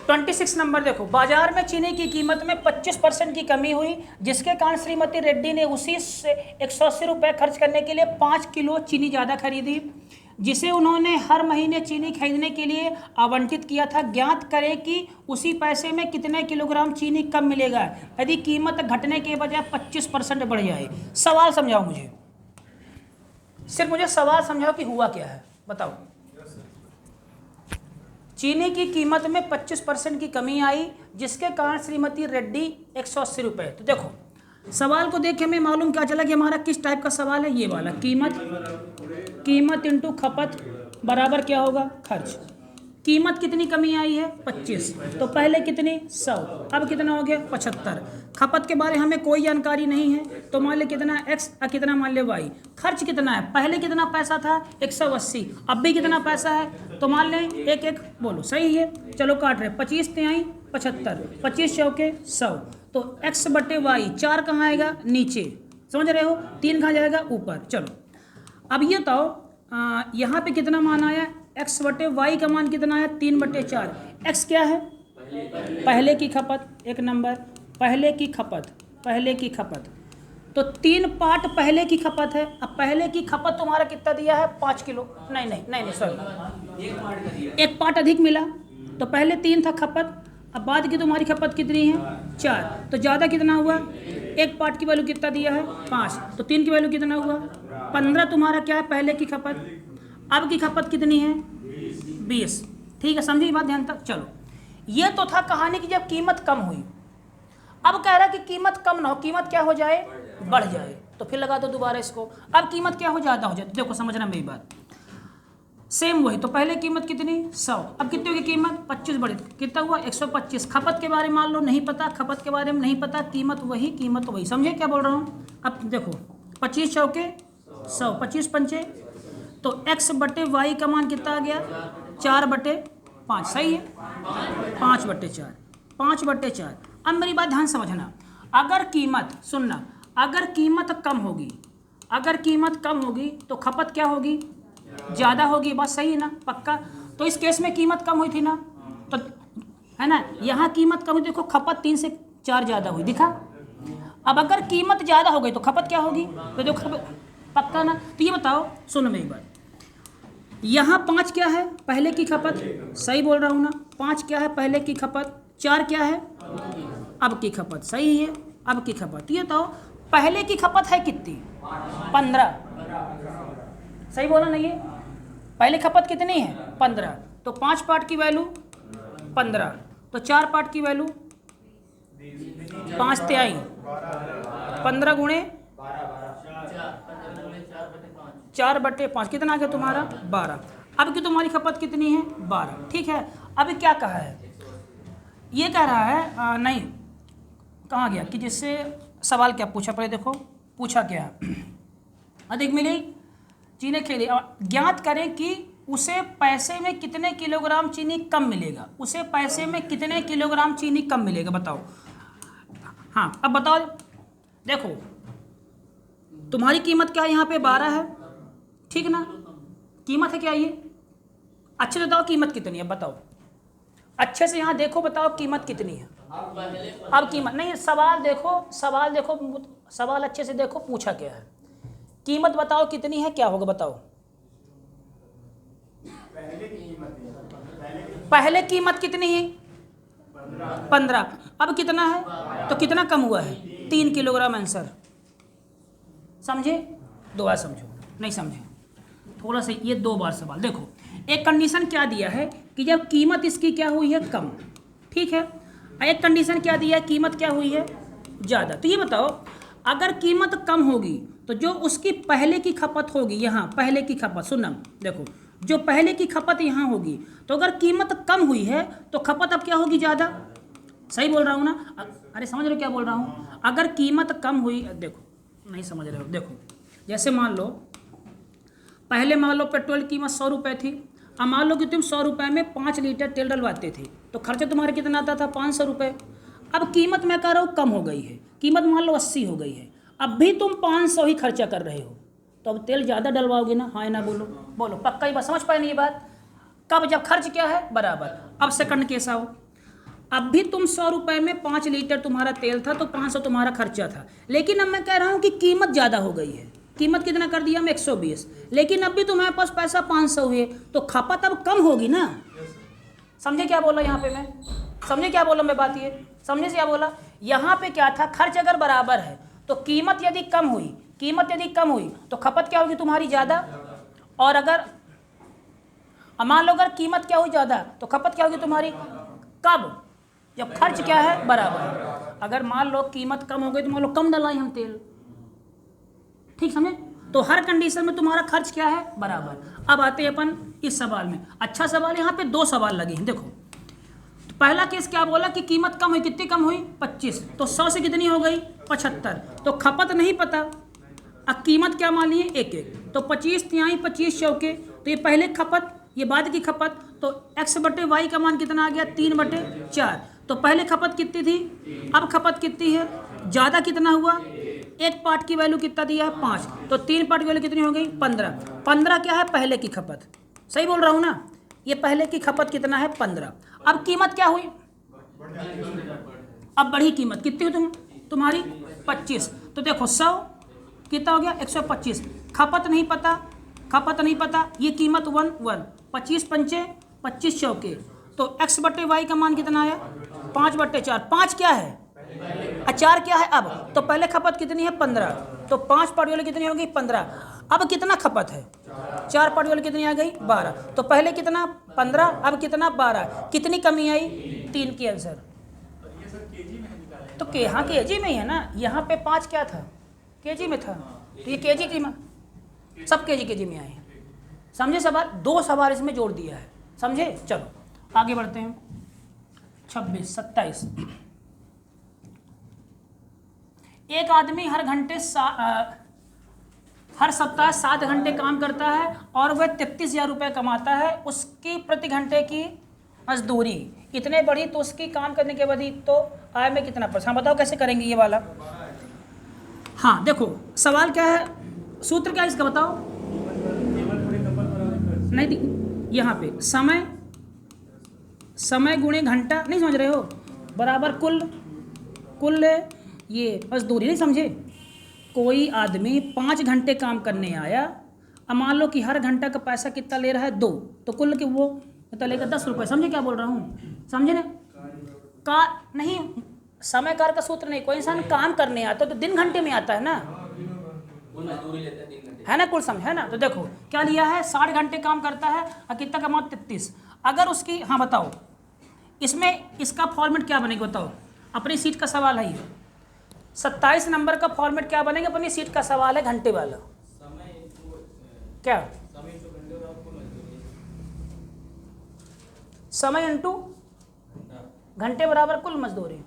26 number देखो, बाजार में चीनी की कीमत में 25% की कमी हुई, जिसके कारण श्रीमती रेड्डी ने उसी से 180 रुपये खर्च करने के लिए 5 किलो चीनी ज़्यादा खरीदी, जिसे उन्होंने हर महीने चीनी खरीदने के लिए आवंटित किया था। ज्ञात करें कि उसी पैसे में कितने किलोग्राम चीनी कम मिलेगा यदि कीमत घटने के बजाय 25% बढ़ जाए। सवाल समझाओ मुझे, सिर्फ मुझे सवाल समझाओ कि हुआ क्या है, बताओ। चीनी की कीमत में 25% की कमी आई, जिसके कारण श्रीमती रेड्डी 180 रुपये। तो देखो सवाल को देख के हमें मालूम क्या चला कि हमारा किस टाइप का सवाल है, ये वाला। कीमत इंटू खपत बराबर क्या होगा, खर्च। कीमत कितनी कमी आई है, 25, तो पहले कितनी, 100, अब कितना हो गया, 75। खपत के बारे में हमें कोई जानकारी नहीं है, तो मान ले कितना x और कितना मान ले y। खर्च कितना है, पहले कितना पैसा था, 180, अब भी कितना पैसा है, तो मान लें एक बोलो, सही है। चलो काट रहे, 25 तिहाई 75, 25 चौके 100, तो x बटे y, 4 कहाँ आएगा, नीचे, समझ रहे हो, 3 कहाँ जाएगा, ऊपर। चलो अब ये बताओ यहाँ पे कितना मान आया, x बटे वाई का मान कितना है, 3/4। x क्या है, पहले की खपत, एक नंबर, पहले की खपत, तो 3 पार्ट पहले की खपत है। अब पहले की खपत तुम्हारा कितना दिया है, 5 किलो, नहीं सॉरी, एक पार्ट अधिक मिला, तो पहले 3 था खपत, अब बाद की तुम्हारी खपत कितनी है, 4, तो ज़्यादा कितना हुआ, एक पार्ट की वैल्यू कितना दिया है, 5, तो 3 की वैल्यू कितना हुआ, 15 तुम्हारा क्या है, पहले की खपत। अब की खपत कितनी है, 20। ठीक है, समझी बात ध्यान तक। चलो ये तो था कहानी की जब कीमत कम हुई। अब कह रहा है कि कीमत कम ना हो, कीमत क्या हो जाए, बढ़ जाए, तो फिर लगा दो दोबारा इसको। अब कीमत क्या हो, ज़्यादा हो जाए, तो देखो समझना मेरी बात, सेम वही, तो पहले कीमत कितनी, 100, अब कितनी होगी कीमत, 25 बढ़ी, कितना हुआ, 125। खपत के बारे में मान लो नहीं पता, खपत के बारे में नहीं पता, कीमत वही, समझे क्या बोल रहा हूँ। अब देखो 25 चौके 100, 25 पंचे, तो x बटे वाई का मान कितना आ गया, 4/5, सही है, 5/4। अब मेरी बात ध्यान समझना, अगर कीमत, सुनना, अगर कीमत कम होगी तो खपत क्या होगी, ज़्यादा होगी, बात सही है ना, पक्का। तो इस केस में कीमत कम हुई थी ना, तो है ना, यहाँ कीमत कम हुई, देखो खपत 3 से 4 ज़्यादा हुई, दिखा। अब अगर कीमत ज़्यादा हो गई तो खपत क्या होगी, तो देखो पक्का ना। तो ये बताओ, सुनो मेरी बात, यहाँ 5 क्या है, पहले की खपत, सही बोल रहा हूँ ना, 5 क्या है, पहले की खपत, 4 क्या है, अब की खपत, सही है, अब की खपत। ये तो पहले की खपत है कितनी, 15, सही बोला नहीं है, पहले खपत कितनी है, 15, तो 5 पार्ट की वैल्यू 15, तो 4 पार्ट की वैल्यू 5 तिहाई 15 गुणे 4/5, कितना आ गया तुम्हारा, 12। अब की तुम्हारी खपत कितनी है, 12, ठीक है। अभी क्या कहा है, ये कह रहा है नहीं, कहाँ गया कि जिससे सवाल क्या पूछा, पहले देखो पूछा क्या है, अधिक मिली चीनी खेली, ज्ञात करें कि उसे पैसे में कितने किलोग्राम चीनी कम मिलेगा, उसे पैसे में कितने किलोग्राम चीनी कम मिलेगा, बताओ। हाँ अब बताओ, देखो तुम्हारी कीमत क्या है, यहाँ पे 12 है, ठीक ना, कीमत है क्या ये, अच्छे से बताओ कीमत कितनी है, बताओ अच्छे से, यहाँ देखो बताओ कीमत कितनी है। अब कीमत नहीं, सवाल देखो, सवाल अच्छे से देखो पूछा क्या है, कीमत बताओ कितनी है, क्या होगा बताओ। पहले कीमत कितनी है, 15, अब कितना है, तो कितना कम हुआ है, 3 किलोग्राम आंसर, समझे, 2 बार समझो, नहीं समझे थोड़ा सा, ये 2 बार सवाल देखो। एक कंडीशन क्या दिया है कि जब कीमत इसकी क्या हुई है, कम, ठीक है, एक कंडीशन क्या दिया है, कीमत क्या हुई है, ज़्यादा। तो ये बताओ, अगर कीमत कम होगी तो जो उसकी पहले की खपत होगी, यहाँ पहले की खपत, सुनना देखो, जो पहले की खपत यहाँ होगी, तो अगर कीमत कम हुई है तो खपत अब क्या होगी, ज़्यादा, सही बोल रहा हूँ ना, अरे समझ रहे हो क्या बोल रहा हूँ। अगर कीमत कम हुई, देखो नहीं समझ रहे हो, देखो जैसे मान लो, पहले मान लो पेट्रोल की कीमत 100 रुपये थी, अब मान लो कि तुम 100 रुपये में 5 लीटर तेल डलवाते थे, तो खर्चा तुम्हारा कितना आता था, 500 रुपये। अब कीमत मैं कह रहा हूँ कम हो गई है, कीमत मान लो 80 हो गई है, अब भी तुम 500 ही खर्चा कर रहे हो, तो अब तेल ज़्यादा डलवाओगे ना, हाँ ना, बोलो पक्का ही बात, समझ पाए नहीं ये बात। कब? जब खर्च क्या है? बराबर। अब सेकंड केस आओ। अब भी तुम 100 रुपये में 5 लीटर तुम्हारा तेल था तो 500 तुम्हारा खर्चा था, लेकिन अब मैं कह रहा हूँ कि कीमत ज़्यादा हो गई है। कीमत कितना कर दिया हम? 120, लेकिन अब भी तुम्हारे पास पैसा 500 हुए, तो खपत अब कम होगी ना। समझे क्या बोला यहाँ पे मैं? समझे क्या बोला मैं बात? ये समझे से क्या बोला? यहाँ पे क्या था? खर्च अगर बराबर है तो कीमत यदि कम हुई, कीमत यदि कम हुई तो खपत क्या होगी तुम्हारी? ज़्यादा। और अगर मान लो अगर कीमत क्या हुई? ज़्यादा, तो खपत क्या होगी तुम्हारी? कब? जब खर्च क्या है? बराबर। अगर मान लो कीमत कम हो गई तो मान लो कम डलाई हम तेल, ठीक समझे? तो हर कंडीशन में तुम्हारा खर्च क्या है? बराबर। अब आते हैं अपन इस सवाल में। अच्छा सवाल, यहाँ पे 2 सवाल लगे हैं। देखो तो पहला केस क्या बोला कि कीमत कम हुई, कितनी कम हुई? 25, तो 100 से कितनी हो गई? 75। तो खपत नहीं पता, अब कीमत क्या मान ली? 1, तो 25 तिहाई 25 चौके, तो ये पहले खपत, ये बाद की खपत, तो x/y का मान कितना आ गया? 3/4। तो पहले खपत कितनी थी, अब खपत कितनी है? ज़्यादा कितना हुआ? एक पार्ट की वैल्यू कितना दिया है? 5, तो 3 पार्ट की वैल्यू कितनी हो गई? 15। 15 क्या है? पहले की खपत। सही बोल रहा हूँ ना? ये पहले की खपत कितना है? 15। अब कीमत क्या हुई? अब बढ़ी कीमत कितनी हुई तुम्हारी? 25। तो देखो 100 कितना हो गया? 125। खपत नहीं पता, खपत नहीं पता, ये कीमत 1 25 पंचे 25 चौके, तो x/y का मान कितना आया? 5/4। 5 क्या है? 4 क्या है? अब तो पहले खपत कितनी है? 15, तो 5 पार्ट वाली कितनी हो गई? 15। अब कितना खपत है? 4 पार्ट वाली कितनी आ गई? 12। तो पहले कितना? 15, अब कितना? 12। कितनी कमी आई? 3 की आंसर। तो हाँ केजी में ही है ना। यहाँ पे 5 क्या था? केजी में था, तो ये केजी की सब केजी में आए हैं। समझे सवाल? 2 सवाल इसमें जोड़ दिया है। समझे? चलो आगे बढ़ते हैं। 26, 27। एक आदमी हर सप्ताह 7 घंटे काम करता है और वह 33,000 रुपये कमाता है। उसकी प्रति घंटे की मजदूरी इतने बढ़ी तो उसकी काम करने के बाद तो आय में कितना परसेंट? बताओ कैसे करेंगे ये वाला? हाँ देखो सवाल क्या है, सूत्र क्या है इसका बताओ? नहीं, यहाँ पे समय गुणे घंटा, नहीं समझ रहे हो? बराबर कुल ये मजदूरी, नहीं समझे? कोई आदमी 5 घंटे काम करने आया, अब मान लो कि हर घंटा का पैसा कितना ले रहा है? 2, तो कुल के वो कितना लेगा? 10 रुपये। समझे क्या बोल रहा हूँ? समझे ना? नहीं, समय कार का सूत्र नहीं। कोई इंसान काम करने आता तो दिन घंटे में आता है ना, है ना? कुल समय है ना? तो देखो क्या लिया है? 60 घंटे काम करता है और कितना कमा? 33। अगर उसकी, हाँ बताओ इसमें इसका फॉर्मेट क्या बनेगा? बताओ, अपनी सीट का सवाल है ये। 27 नंबर का फॉर्मेट क्या बनेगा? अपनी सीट का सवाल है, घंटे वाला। क्या समय इंटू घंटे बराबर कुल मजदूरी।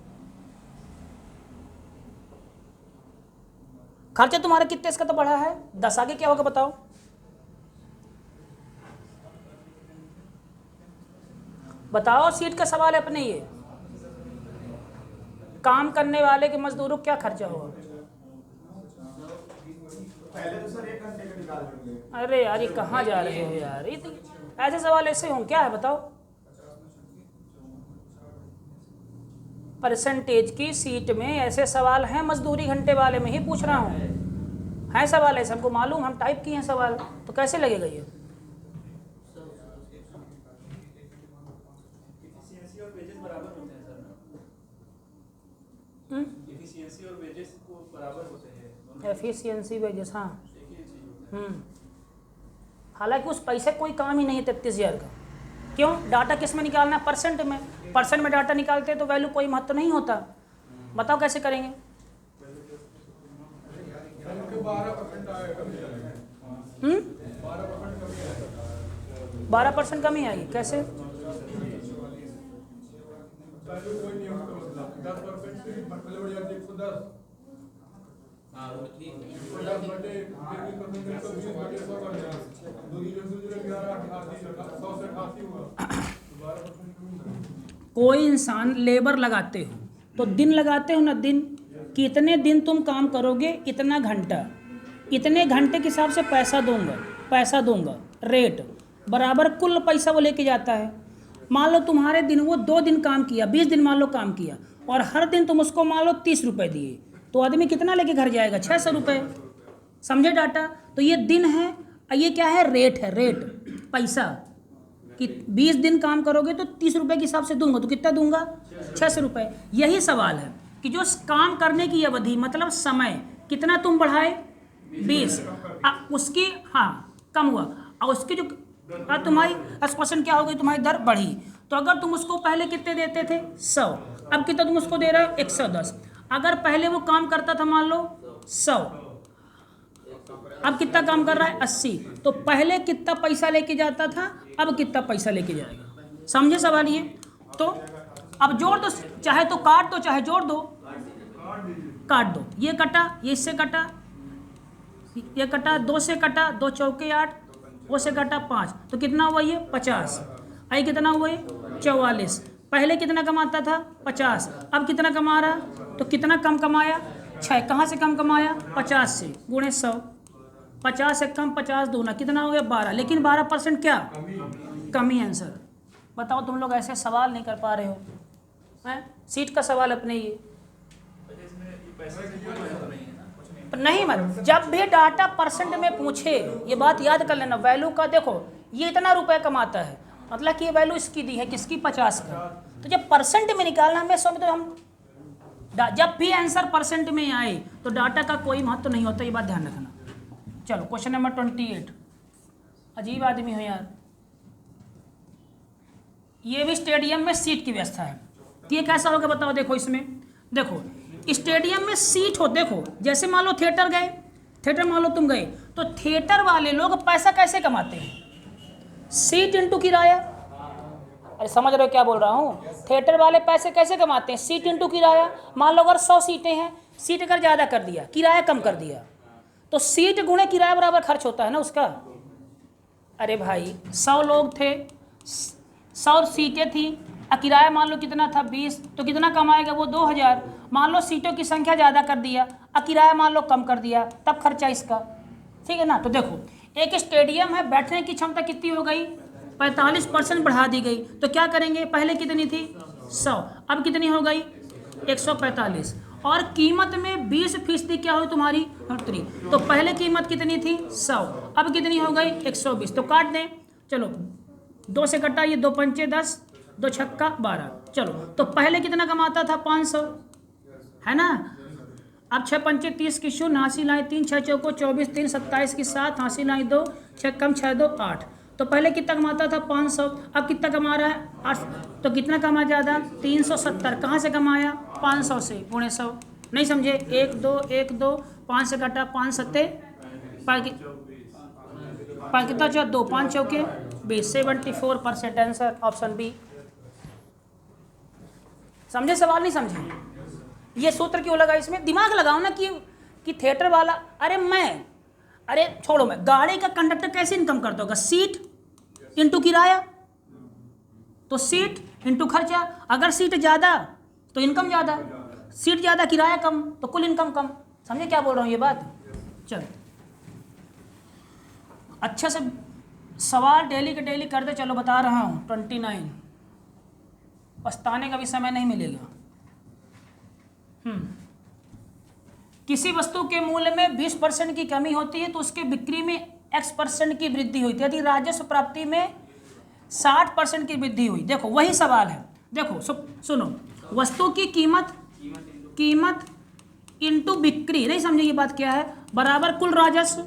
खर्चा तुम्हारा कितने इसका तो बढ़ा है? 10। आगे क्या होगा बताओ? बताओ, सीट का सवाल है अपने। ये काम करने वाले के मजदूरों को क्या खर्चा होगा? पहले तो सर 1 घंटे का निकाल देंगे। अरे यार ये कहाँ जा रहे हो यार? ये तो ऐसे सवाल ऐसे हों क्या है बताओ? परसेंटेज की सीट में ऐसे सवाल हैं, मजदूरी घंटे वाले में ही पूछ रहा हूँ। है सवाल ऐसे, हमको मालूम, हम टाइप किए हैं सवाल, तो कैसे लगेगा ये? एफिशिएंसी और वेजेस बराबर होते हैं सर ना? एफिशिएंसी और वेजेस को बराबर होते हैं। एफिशिएंसी वेजेस, हाँ। हालांकि उस पैसे कोई काम ही नहीं है 33,000 का। क्यों? डाटा किस में निकालना है? परसेंट में। परसेंट में डाटा निकालते हैं तो वैल्यू कोई महत्व नहीं होता। बताओ कैसे करेंगे? 12% कमी आएगी। कैसे? कोई इंसान लेबर लगाते हो तो दिन लगाते हो ना, दिन कितने दिन तुम काम करोगे इतना घंटा, इतने घंटे के हिसाब से पैसा दूंगा रेट। बराबर कुल पैसा वो लेके जाता है। मान लो तुम्हारे दिन वो 2 दिन काम किया, 20 दिन मान लो काम किया, और हर दिन तुम उसको मान लो 30 रुपये दिए, तो आदमी कितना लेके घर जाएगा? 600 रुपये। समझे डाटा? तो ये दिन है, और ये क्या है? रेट है, रेट पैसा, कि 20 दिन काम करोगे तो 30 रुपये के हिसाब से दूंगा, तो कितना दूंगा? 600 रुपये। यही सवाल है कि जो काम करने की अवधि मतलब समय कितना तुम बढ़ाए? 20, उसकी कम हुआ, और उसकी जो तुम्हारी एक्सपेंशन क्या हो गई? तुम्हारी दर बढ़ी। तो अगर तुम उसको पहले कितने देते थे? 100, अब कितना तुम उसको दे रहे हो? 110। अगर पहले वो काम करता था मान लो 100, अब कितना काम कर रहा है? 80। तो पहले कितना पैसा लेके जाता था, अब कितना पैसा लेके जाएगा? समझे सवाल ये? तो अब जोड़ दो, चाहे तो काट दो चाहे जोड़ दो। काट दो, ये कटा, ये इससे कटा, ये कटा, 2 से कटा, 2 चौके 8, वो से कटा 5, तो कितना हुआ ये? 50। आई कितना हुआ ये? 44। पहले कितना कमाता था? 50, अब कितना कमा रहा? तो कितना कम कमाया? 6। कहाँ से कम कमाया? 50 से, गुणे 100। 50 से कम 50 दूना कितना हो गया? 12। लेकिन 12% क्या? कमी आंसर। बताओ तुम लोग ऐसे सवाल नहीं कर पा रहे हो हैं? सीट का सवाल अपने ये नहीं मत, जब भी डाटा परसेंट में पूछे ये बात याद कर लेना। वैल्यू का देखो, ये इतना रुपए कमाता है, मतलब कि ये वैल्यू इसकी दी है, किसकी? 50 का। तो जब परसेंट में निकालना हमें सौ में, तो हम जब भी आंसर परसेंट में आए तो डाटा का कोई महत्व नहीं होता, ये बात ध्यान रखना। चलो क्वेश्चन नंबर 28। अजीब आदमी हो यार। ये भी स्टेडियम में सीट की व्यवस्था है। ये कैसा होगा बताओ? देखो इसमें, देखो स्टेडियम में सीट हो, देखो जैसे मान लो थिएटर गए, थिएटर मान लो तुम गए, तो थिएटर वाले लोग पैसा कैसे कमाते हैं? सीट इंटू किराया। अरे समझ रहे हो क्या बोल रहा हूँ? थिएटर वाले पैसे कैसे कमाते हैं? सीट इंटू किराया। मान लो अगर 100 सीटें हैं, सीट अगर ज़्यादा कर दिया, किराया कम कर दिया, तो सीट गुणे किराया बराबर खर्च होता है ना उसका। अरे भाई 100 लोग थे, 100 सीटें थी, किराया मान लो कितना था? 20, तो कितना कमाएगा वो? 2000। मान लो सीटों की संख्या ज़्यादा कर दिया, किराया मान लो कम कर दिया, तब खर्चा इसका, ठीक है ना? तो देखो एक स्टेडियम है, बैठने की क्षमता कितनी हो गई? 45% बढ़ा दी गई। तो क्या करेंगे? पहले कितनी थी? 100, अब कितनी हो गई? 145। और कीमत में 20% क्या हुई तुम्हारी? बढ़ोतरी। तो पहले कीमत कितनी थी? 100, अब कितनी हो गई? 120। तो काट दें, चलो 2 से कटा, ये 2 पंचे 10, 2 छक्का 12। चलो तो पहले कितना कमाता था? 500, है ना? अब 6 पंचे 30 की 0, 80 लाई 3, 6 चौको 24, 3 27 की 7, 80 लाई 2, 6 कम 6 2 8। तो पहले कितना कमाता था? 500, अब कितना कमा रहा है? 8। तो कितना कमा ज़्यादा? 370। कहाँ से कमाया? 500 से, गुणे 100। नहीं समझे? 1 2 1 2, 5 से कटा, 5 सत्ते कितना? 2 5 चौके 20, 74% आंसर ऑप्शन बी। समझे सवाल? नहीं समझे? ये सूत्र क्यों लगा इसमें? दिमाग लगाओ ना कि थिएटर वाला, अरे छोड़ो, मैं गाड़ी का कंडक्टर कैसे इनकम करता होगा? सीट इंटू किराया, तो सीट इंटू खर्चा। अगर सीट ज़्यादा तो इनकम ज़्यादा, सीट ज़्यादा किराया कम, तो कुल इनकम कम। समझे क्या बोल रहा हूँ ये बात? चलो अच्छा से सवाल डेली के डेली करते चलो, बता रहा हूँ। 29, पछताने का भी समय नहीं मिलेगा। किसी वस्तु के मूल्य में 20% की कमी होती है तो उसके बिक्री में X% की वृद्धि हुई थी। यदि राजस्व प्राप्ति में 60% की वृद्धि हुई। देखो वही सवाल है, देखो सुनो, वस्तु की कीमत इंटू बिक्री, नहीं समझे ये बात क्या है? बराबर कुल राजस्व।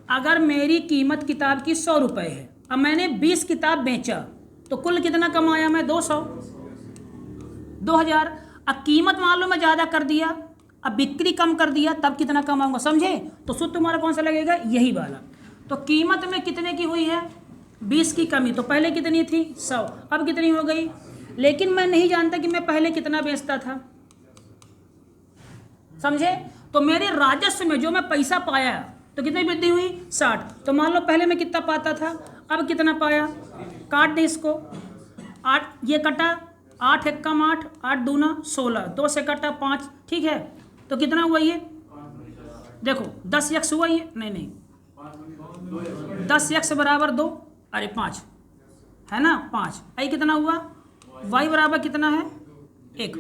अगर मेरी कीमत किताब की 100 रुपये है, अब मैंने 20 किताब बेचा, तो कुल कितना कमाया मैं? 2000। अब कीमत मान लो मैं ज़्यादा कर दिया, अब बिक्री कम कर दिया, तब कितना कमाऊंगा? समझे? तो सूत्र तुम्हारा कौन सा लगेगा? यही वाला। तो कीमत में कितने की हुई है? 20 की कमी। तो पहले कितनी थी? 100, अब कितनी हो गई? लेकिन मैं नहीं जानता कि मैं पहले कितना बेचता था। समझे? तो मेरे राजस्व में जो मैं पैसा पाया, तो कितनी वृद्धि हुई? 60। तो मान लो पहले मैं कितना पाता था, अब कितना पाया? काट दे इसको, 8 ये कटा, 8 1 कम 8, 8 दूना 16, 2 से कटा 5, ठीक है? तो कितना हुआ ये? देखो 10 x हुआ ये, नहीं 10 x बराबर 2, अरे 5 है ना, 5 आई कितना हुआ, y बराबर कितना है 1,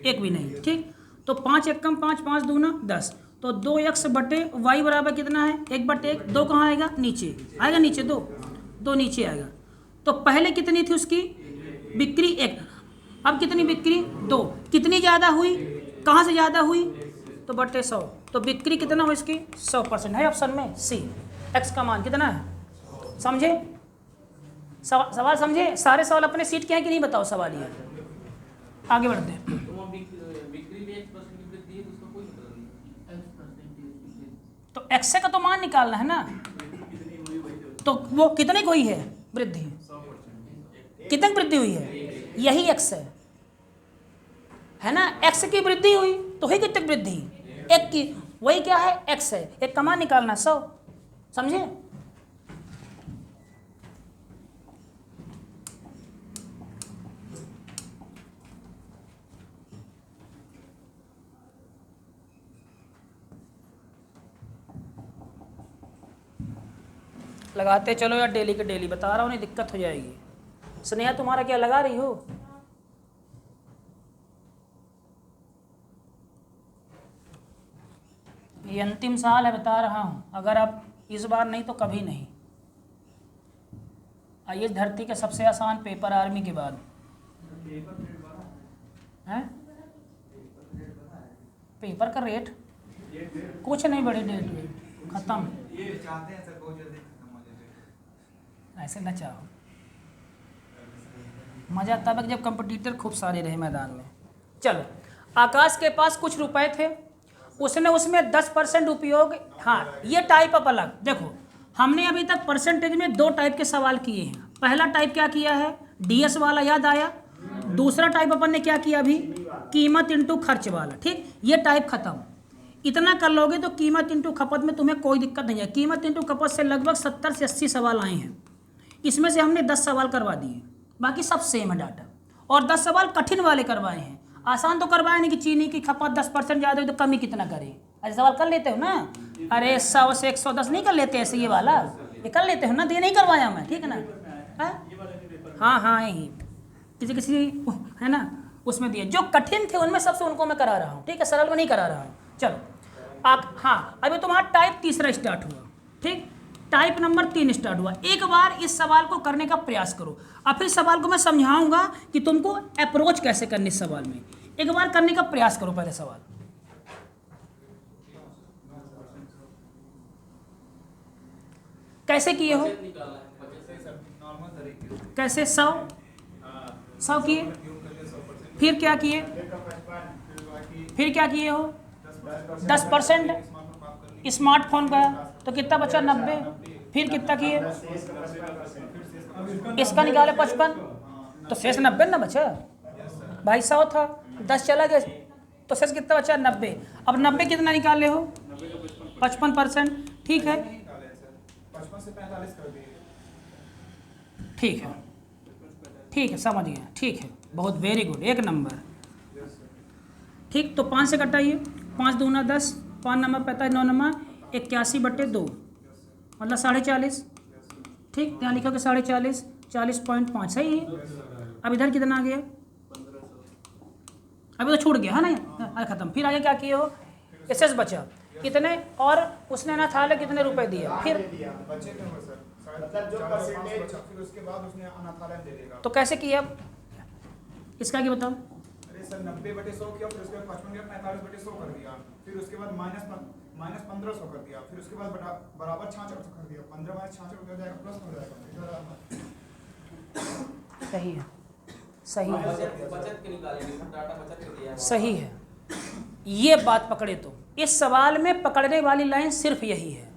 1 भी नहीं, ठीक। तो 5 1 कम 5, 5 दूना 10, तो 2x बटे y बराबर कितना है 1 बटे 1, 2 कहाँ आएगा नीचे, आएगा नीचे 2 नीचे आएगा। तो पहले कितनी थी उसकी बिक्री 1, अब कितनी बिक्री 2, कितनी ज़्यादा हुई, कहाँ से ज़्यादा हुई, तो बटे 100, तो बिक्री कितना हो इसकी 100% है ऑप्शन में सी। x का मान कितना है, समझे सवाल समझे, सारे सवाल अपने सीट के हैं कि नहीं बताओ सवाल ये, आगे बढ़ते हैं। तो x का तो मान निकालना है ना, तो वो कितने की हुई है वृद्धि, कितने की वृद्धि हुई है, यही x है ना, x की वृद्धि हुई तो हुई कितनी वृद्धि, 1 की, वही क्या है x है, 1 का मान निकालना 100, समझे। लगाते चलो यार, डेली के डेली बता रहा हूँ, नहीं दिक्कत हो जाएगी। स्नेहा तुम्हारा क्या लगा रही हो, ये अंतिम साल है बता रहा हूँ, अगर आप इस बार नहीं तो कभी नहीं। आइए धरती के सबसे आसान पेपर आर्मी के बाद हैं, पेपर का रेट कुछ नहीं, बड़ी डेट खत्म, ऐसे न चाहो, मज़ा तब जब कंपटीटर खूब सारे रहे मैदान में। चलो, आकाश के पास कुछ रुपए थे, उसने उसमें 10% उपयोग, हाँ ये टाइप अप अलग देखो, हमने अभी तक परसेंटेज में 2 टाइप के सवाल किए हैं। पहला टाइप क्या किया है, डीएस वाला, याद आया। दूसरा टाइप अपन ने क्या किया अभी, कीमत इंटू खर्च वाला, ठीक। ये टाइप खत्म, इतना कर लोगे तो कीमत इंटू खपत में तुम्हें कोई दिक्कत नहीं है। कीमत इंटू खपत से लगभग 70 से 80 सवाल आए हैं, इसमें से हमने 10 सवाल करवा दिए, बाकी सब सेम है डाटा, और 10 सवाल कठिन वाले करवाए हैं। आसान तो करवाए नहीं कि चीनी की खपत 10% ज़्यादा हुई तो कमी कितना करें, ऐसे सवाल कर लेते हो ना, अरे 100 से 110 नहीं कर लेते ऐसे, ये वाला ये कर लेते हो ना, तो ये नहीं करवाया मैं, ठीक है ना। हाँ हाँ यही किसी किसी है ना उसमें दिए, जो कठिन थे उनमें सबसे उनको मैं करा रहा हूँ, ठीक है, सरल में नहीं करा रहा हूँ। चलो आप, हाँ अभी तुम्हारा टाइप 3 स्टार्ट हुआ, ठीक, टाइप नंबर 3 स्टार्ट हुआ। एक बार इस सवाल को करने का प्रयास करो, और फिर सवाल को मैं समझाऊंगा कि तुमको अप्रोच कैसे करनी इस सवाल में। एक बार करने का प्रयास करो पहले सवाल, कैसे किए हो, कैसे 100 किए, फिर क्या किए, फिर क्या किए हो 10% स्मार्टफोन का, तो कितना बचा 90, फिर कितना किए, इसका निकाले 55, तो शेष 90 ना बचा भाई, 100 था 10 चला गया, तो शेष कितना बचा 90। अब 90 कितना निकाले हो 55%, ठीक है, 55 से 45 कर दिए, ठीक है, ठीक है समझ गया, ठीक है, बहुत वेरी गुड, 1 नंबर, ठीक। तो 5 से कटाइए, 5 दूना 10, 5 नंबर 45, 9 नंबर 81/2 मतलब 40.5, ठीक, यहाँ लिखा कि 40.5, 40.5 सही है। अब इधर कितना आ गया, अभी तो छूट गया है ना, अरे खत्म। फिर आगे क्या किए हो, एसएस बचा कितने, और उसने ना था कितने रुपए दिए, फिर बच्चे क्यों सर, मतलब जो परसेंटेज, फिर उसके बाद उसने अनाथालय दे देगा, तो कैसे किया इसका क्या बताओ। अरे सर 90/100 किया, फिर उसके बाद 55 किया, 45/100 कर दिया, फिर उसके बाद माइनस 1500 कर दिया, फिर उसके बाद बराबर 6600 कर दिया, 15 - 6600 हो जाएगा, प्लस हो जाएगा, सही है, सही है, बचत के निकालेंगे डाटा, बचत के दिया सही है, ये बात पकड़े। तो इस सवाल में पकड़ने वाली लाइन सिर्फ यही है,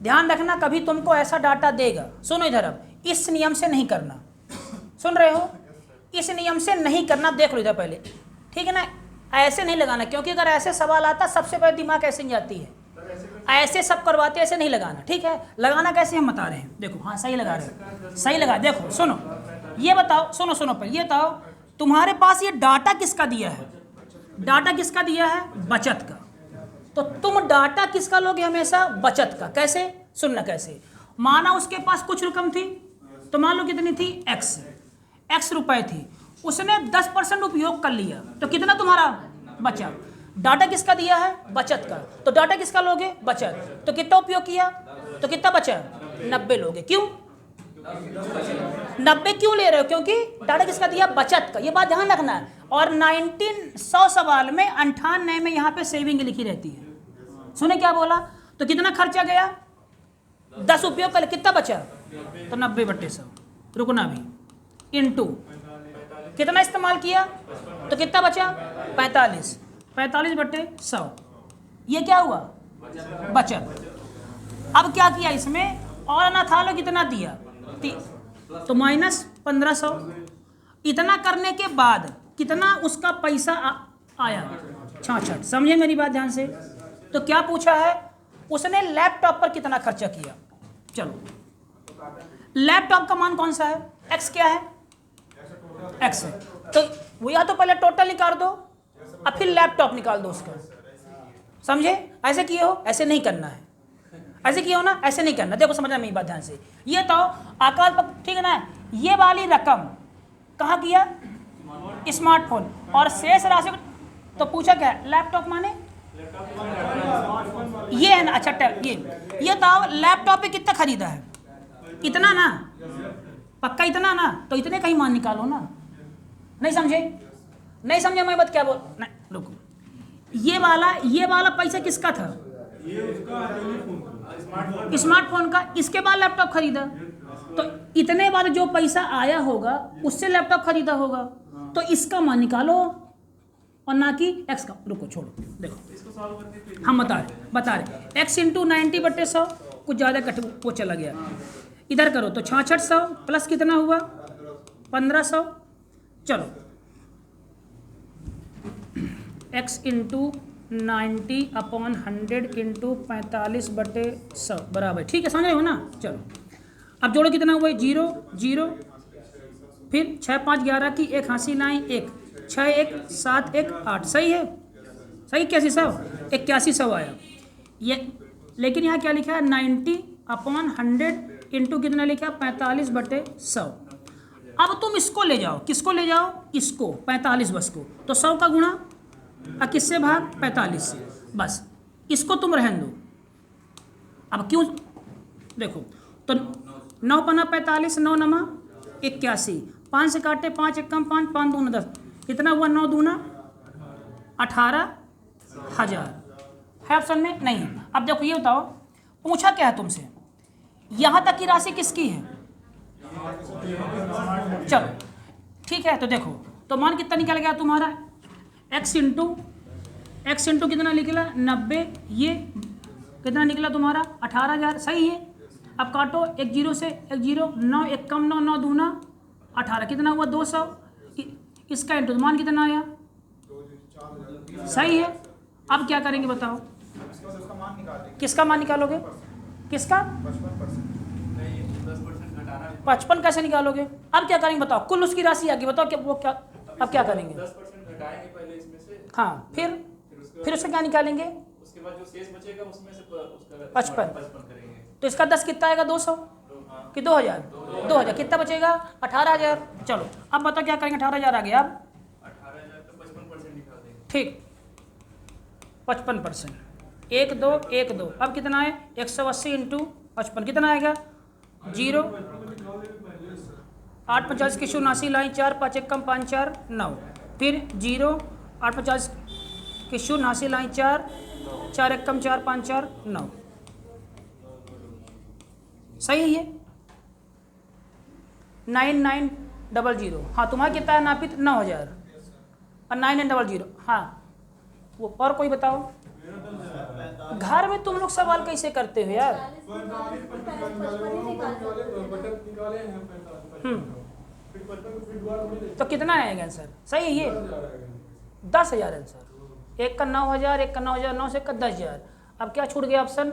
ध्यान रखना, कभी तुमको ऐसा डाटा देगा, सुनो इधर, अब इस नियम से नहीं करना, सुन रहे हो, इस नियम से नहीं करना, देख लो इधर पहले, ठीक है ना, ऐसे नहीं लगाना, क्योंकि अगर ऐसे सवाल आता सबसे पहले दिमाग ऐसे नहीं जाती है, ऐसे सब करवाते, ऐसे नहीं लगाना, ठीक है। लगाना कैसे हम बता रहे हैं, देखो, हाँ सही लगा रहे हैं, सही लगा, देखो सुनो, ये बताओ, सुनो सुनो पहले ये बताओ, तुम्हारे पास ये डाटा किसका दिया है, डाटा किसका दिया है, बचत का, तो तुम डाटा किसका लोगे हमेशा, बचत का। कैसे, सुनना कैसे, माना उसके पास कुछ रकम थी, तो मान लो कितनी थी x रुपए थी, उसने 10% उपयोग कर लिया तो कितना तुम्हारा बचा। डाटा किसका दिया है, बचत का, तो डाटा किसका लोगे, बचत, तो कितना उपयोग किया, तो कितना बचा, 90 लोगे। क्यों 90 क्यों ले रहे हो, क्योंकि डाटा किसका दिया, बचत का, ये बात ध्यान रखना है। और 1900 सवाल में 98 में यहाँ पे सेविंग लिखी रहती है। सुने क्या बोला, तो कितना खर्चा गया, 10 उपयोग कर, कितना बचा, तो 90/100, रुकना भी, इनटू कितना इस्तेमाल किया, तो कितना बचा, 45/100, ये क्या हुआ, बचत। अब क्या किया इसमें, और ना था लो कितना दिया, तो -1500। इतना करने के बाद कितना उसका पैसा आया, 66। समझे मेरी बात ध्यान से। तो क्या पूछा है, उसने लैपटॉप पर कितना खर्चा किया। चलो लैपटॉप का मान कौन सा है, एक्स क्या है, एक्स है, तो वो या तो पहले टोटल निकाल दो और फिर लैपटॉप निकाल दो उसका। समझे, ऐसे किए हो, ऐसे नहीं करना है, ऐसे किए हो ना, ऐसे नहीं करना। देखो समझना मेरी बात ध्यान से। ये तो आकार पर, ठीक है ना, ये वाली रकम कहाँ किया, स्मार्टफोन, और शेष राशि तो पूछा क्या, लैपटॉप माने ये है ना। अच्छा ये तो लैपटॉप पे कितना खरीदा है, इतना ना, पक्का इतना ना, तो इतने का ही मान निकालो ना। नहीं समझे, नहीं समझे मैं बात क्या बोल, नहीं रुको, ये वाला पैसा किसका था, स्मार्टफोन का, इसके बाद लैपटॉप खरीदा, तो इतने बार जो पैसा आया होगा उससे लैपटॉप खरीदा होगा, तो इसका मान निकालो और ना कि एक्स का। रुको छोड़ो, देखो हम बता रहे x इंटू 90/100, कुछ ज़्यादा कट वो चला गया, इधर करो तो 6600 प्लस कितना हुआ 1500। चलो x इंटू 90/100 इंटू 45/100 बराबर, ठीक है, समझ रहे हो ना। चलो अब जोड़ो, कितना हुआ, 0 0, फिर 6 5 11 की एक हाँसी लाई, 1 6 1 7 1 8, सही है, सही, 8100 आया ये। लेकिन यहाँ क्या लिखा है, 90/100 इंटू कितना लिखा है, 45/100। अब तुम इसको ले जाओ, किसको ले जाओ, इसको 45 बस को, तो 100 का गुणा और किससे भाग, 45 से, बस इसको तुम रहन दो। अब क्यों, देखो तो 9 पन्ना 45, 9 नमा 81, 5 से काटे 5 1 5, 5 दूना 10, कितना हुआ, 9 दूना 18,000 है ऑप्शन में नहीं। अब देखो ये बताओ, पूछा क्या है तुमसे, यहाँ तक की राशि किसकी है, चलो ठीक है, तो देखो तो मान कितना निकल गया तुम्हारा, x इंटू कितना निकला 90, ये कितना निकला तुम्हारा 18,000, सही है। अब काटो, 1 0 से 1 0, 9 1 कम 9, 9 दूना 18, कितना हुआ 200, इसका इंटू मान कितना आया, सही है। अब क्या करेंगे बताओ, किसका मान निकालोगे, किसका 55 कैसे निकालोगे। अब क्या करेंगे बताओ, कुल उसकी राशि आ गई, बताओ क्या वो क्या, अब क्या करेंगे, 10% घटाएंगे पहले इसमें से, हाँ फिर उसका क्या निकालेंगे, उसके बाद जो शेष बचेगा उसमें से उसका 55 करेंगे, तो इसका 10 कितना आएगा, 200 कि 2000 कितना बचेगा 18,000। चलो अब बताओ क्या करेंगे, 18,000 आ गया, अब 18,000 का 55% निकाल देंगे, ठीक 55%, 1 2 1 2, अब कितना है 180 इंटू 55 कितना आएगा 0, 8 50 की 89 लाई 4 5 1 कम 5 4 9, फिर 0 8 50 की 89 लाई 4 4 1 कम 4 5 4 9, सही है ये 9900। हाँ तुम्हारा कितना है नापित 9,000 और 9900, हाँ वो और कोई बताओ। घर में तुम लोग सवाल कैसे करते हो यार, तो कितना आएगा आंसर, सही है ये 10,000 आंसर, एक का 9,000, एक का 9,000, 9 से का 10,000। अब क्या छूट गया ऑप्शन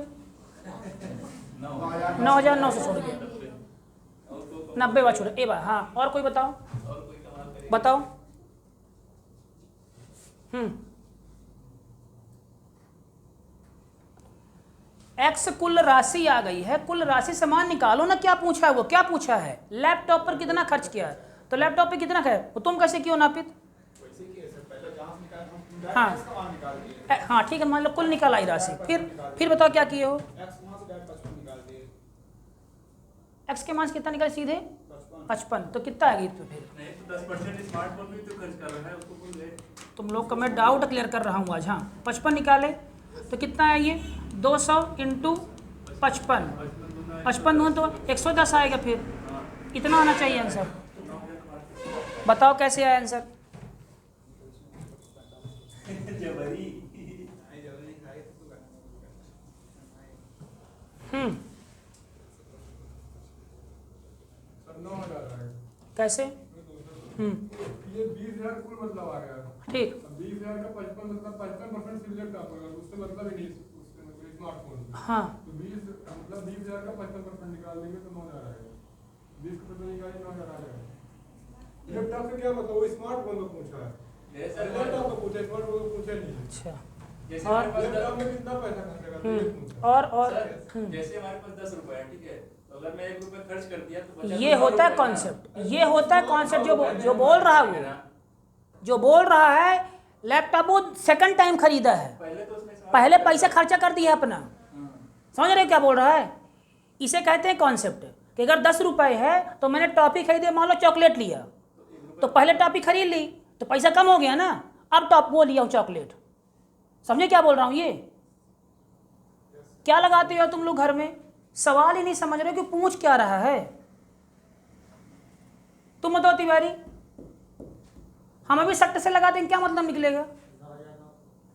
9,000, 9 से छूट गया 90 बार छूट ए बार। हाँ और कोई बताओ, बताओ एक्स कुल राशि आ गई है, कुल राशि से मान निकालो ना। क्या पूछा है वो, क्या पूछा है? लैपटॉप पर कितना खर्च किया है, तो लैपटॉप पे कितना है वो तुम कैसे क्यों नापित? हाँ हाँ ठीक है, मान लो कुल निकल आई राशि, फिर बताओ क्या किए हो? एक्स के मान कितना निकल सीधे 55, तो कितना आएगी तो फिर नहीं तो 10% स्मार्टफोन में तो खर्च कर रहा है, उसको बोल रहे। तुम लोग का मैं डाउट क्लियर कर रहा हूँ आज। हाँ 55 निकाले तो कितना है ये 200 इंटू 55, 55 तो 110 आएगा। फिर इतना आना चाहिए आंसर। बताओ कैसे आया आंसर? कैसे? ये 20,000 कुल मतलब आ गया। ठीक, 20,000 का 55 मतलब 55% सिलेक्ट आप होगा, उससे मतलब ही नहीं स्मार्टफोन। हाँ तो 20 मतलब 20,000 का 55% निकाल देंगे तो 9,000 आएगा। 20% निकालेंगे 9,000 आ जाएगा। लैपटॉप से क्या मतलब, वो स्मार्टफोन को पूछा है, लैपटॉप को पूछा, स्मार्टफोन को पूछा नहीं। अच्छा, जैसे और हमारे पास लैपटॉप में कितना पैसा खर्चेगा तो ये पूछा। और सर, जैसे हमारे पास 10 रुपए है, ठीक है, तो अगर मैं 1 रुपए खर्च कर दिया तो बचा ये तो 9 होता है रुपए कॉन्सेप्ट, ये होता है कॉन्सेप्ट जो बोल रहा है वो, जो बोल रहा है लैपटॉप वो सेकंड टाइम खरीदा है, पहले तो उसमें पहले पैसा खर्चा कर दिया अपना। समझ रहे हो क्या बोल रहा है? इसे कहते हैं कॉन्सेप्ट कि अगर 10 रुपए है तो मैंने टॉफी खरीदे, मान लो चॉकलेट लिया, तो पहले टॉफी खरीद ली तो पैसा कम हो गया ना, अब टॉप वो लिया हूँ चॉकलेट। समझे क्या बोल रहा हूँ? ये क्या लगाते हो तुम लोग घर में? सवाल ही नहीं समझ रहे हो कि पूछ क्या रहा है। तुम बताओ तिवारी, हम अभी सट्ट से लगा देंगे क्या मतलब निकलेगा?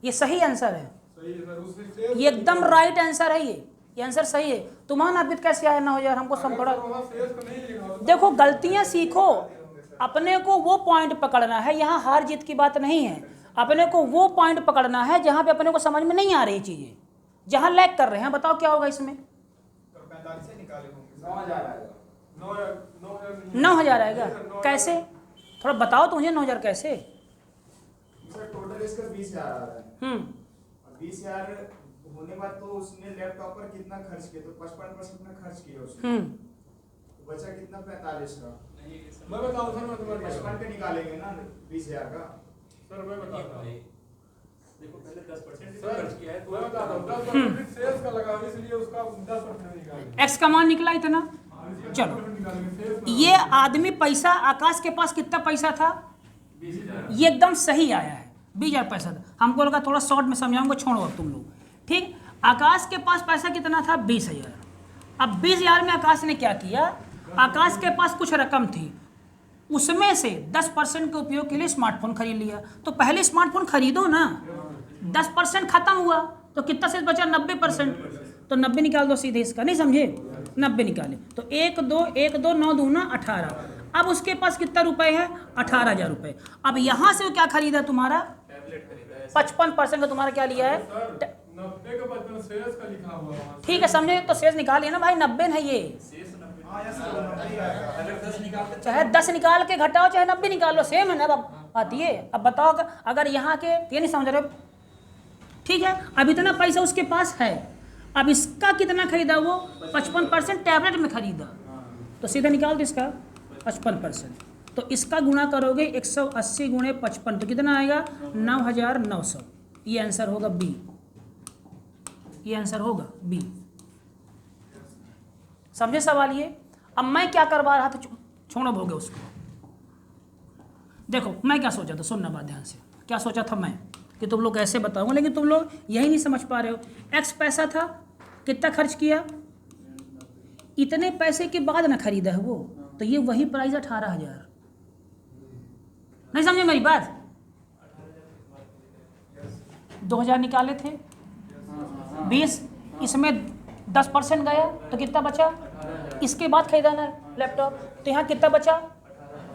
ये सही आंसर है, सही है सर, उससे ये एकदम राइट आंसर है। ये आंसर सही है। तुम्हारा नापित कैसे आया 9,000? हमको सब पड़ा। वहाँ शेष को नहीं लिखा होता। देखो गलतियां सीखो, अपने को वो पॉइंट पकड़ना है। यहाँ हार जीत की बात नहीं है, अपने को वो पॉइंट पकड़ना है जहाँ पे अपने को समझ में नहीं आ रही चीजें, जहाँ लैग कर रहे हैं। बताओ क्या होगा इसमें? 45 से निकाले होंगे 9,000 आएगा। 9,000 आएगा। कैसे? थोड़ा बताओ तो मुझे 9,000 कैसे? सर टोटल इसका 20,000 आ रहा है, और 20,000 होने के बाद तो उसने लैपटॉप पर कितना खर्च किया, तो 55% में खर्च किया उसने, तो बचा कितना 45 का। मैं बताऊं सर, मैं तुम्हारी 55 पे निकालेंगे ना 20,000 का। सर मैं बताता हूँ। देखो पहले 10% सर खर्च किया है तो मैं बताता हूँ, 10% शेष का लगा, इसलिए उसका 10% निकालेंगे। एक्स का मान निकला इतना। चलो, 10% निकालेंगे, शेष ना। ये आदमी पैसा, आकाश के पास कितना पैसा था? 20,000। ये एकदम सही आया है, 20,000 पैसा था। हमको लगा थोड़ा शॉर्ट में समझाऊंगा, छोड़ो अब तुम लोग। ठीक, आकाश के पास पैसा कितना था? 20,000। अब 20,000 में आकाश ने क्या किया? आकाश के पास कुछ रकम थी, उसमें से 10% के उपयोग के लिए स्मार्टफोन खरीद लिया। तो पहले स्मार्टफोन खरीदो ना, 10% खत्म हुआ तो कितना शेष बचा? 90%। तो 90 निकाल दो सीधे इसका, नहीं समझे? 90 निकाले तो 1 2 1 2 9 दूना 18। अब उसके पास कितना रुपए है? 18,000 रुपए। अब यहाँ से वो क्या खरीदा तुम्हारा? टैबलेट खरीदा है। 55% का तुम्हारा क्या लिया है? 90 का 55 शेष का लिखा हुआ है। ठीक है, समझे? तो शेष निकाल लिया ना भाई, 90 है ये। शेष 90। हाँ यस सर 90 आएगा। अगर 10 निकालते चाहे 10 निकाल के घटाओ, चाहे 90 निकाल लो, सेम है ना। अब आती है। अब बताओ अगर यहाँ के, ये नहीं समझ रहे? ठीक है, अब इतना पैसा उसके पास है, अब इसका कितना खरीदा वो? 55% टैबलेट में खरीदा, तो सीधा निकाल दो इसका 55%। तो इसका गुणा करोगे 180 गुणे 55 तो कितना आएगा? 9,900। ये आंसर होगा बी, ये आंसर होगा बी। समझे सवाल ये? अब मैं क्या करवा रहा था, छोड़ो भोगे उसको। देखो मैं क्या सोचा था, सुनना बात ध्यान से। क्या सोचा था मैं कि तुम लोग ऐसे बताऊंगा, लेकिन तुम लोग यही नहीं समझ पा रहे हो। एक्स पैसा था, कितना खर्च किया? इतने पैसे के बाद ना खरीदा है वो, तो ये वही प्राइस 18,000। नहीं समझे मेरी बात? 2,000 निकाले थे, 20, इसमें 10% गया तो कितना बचा? इसके बाद खरीदा ना लैपटॉप, तो यहाँ कितना बचा?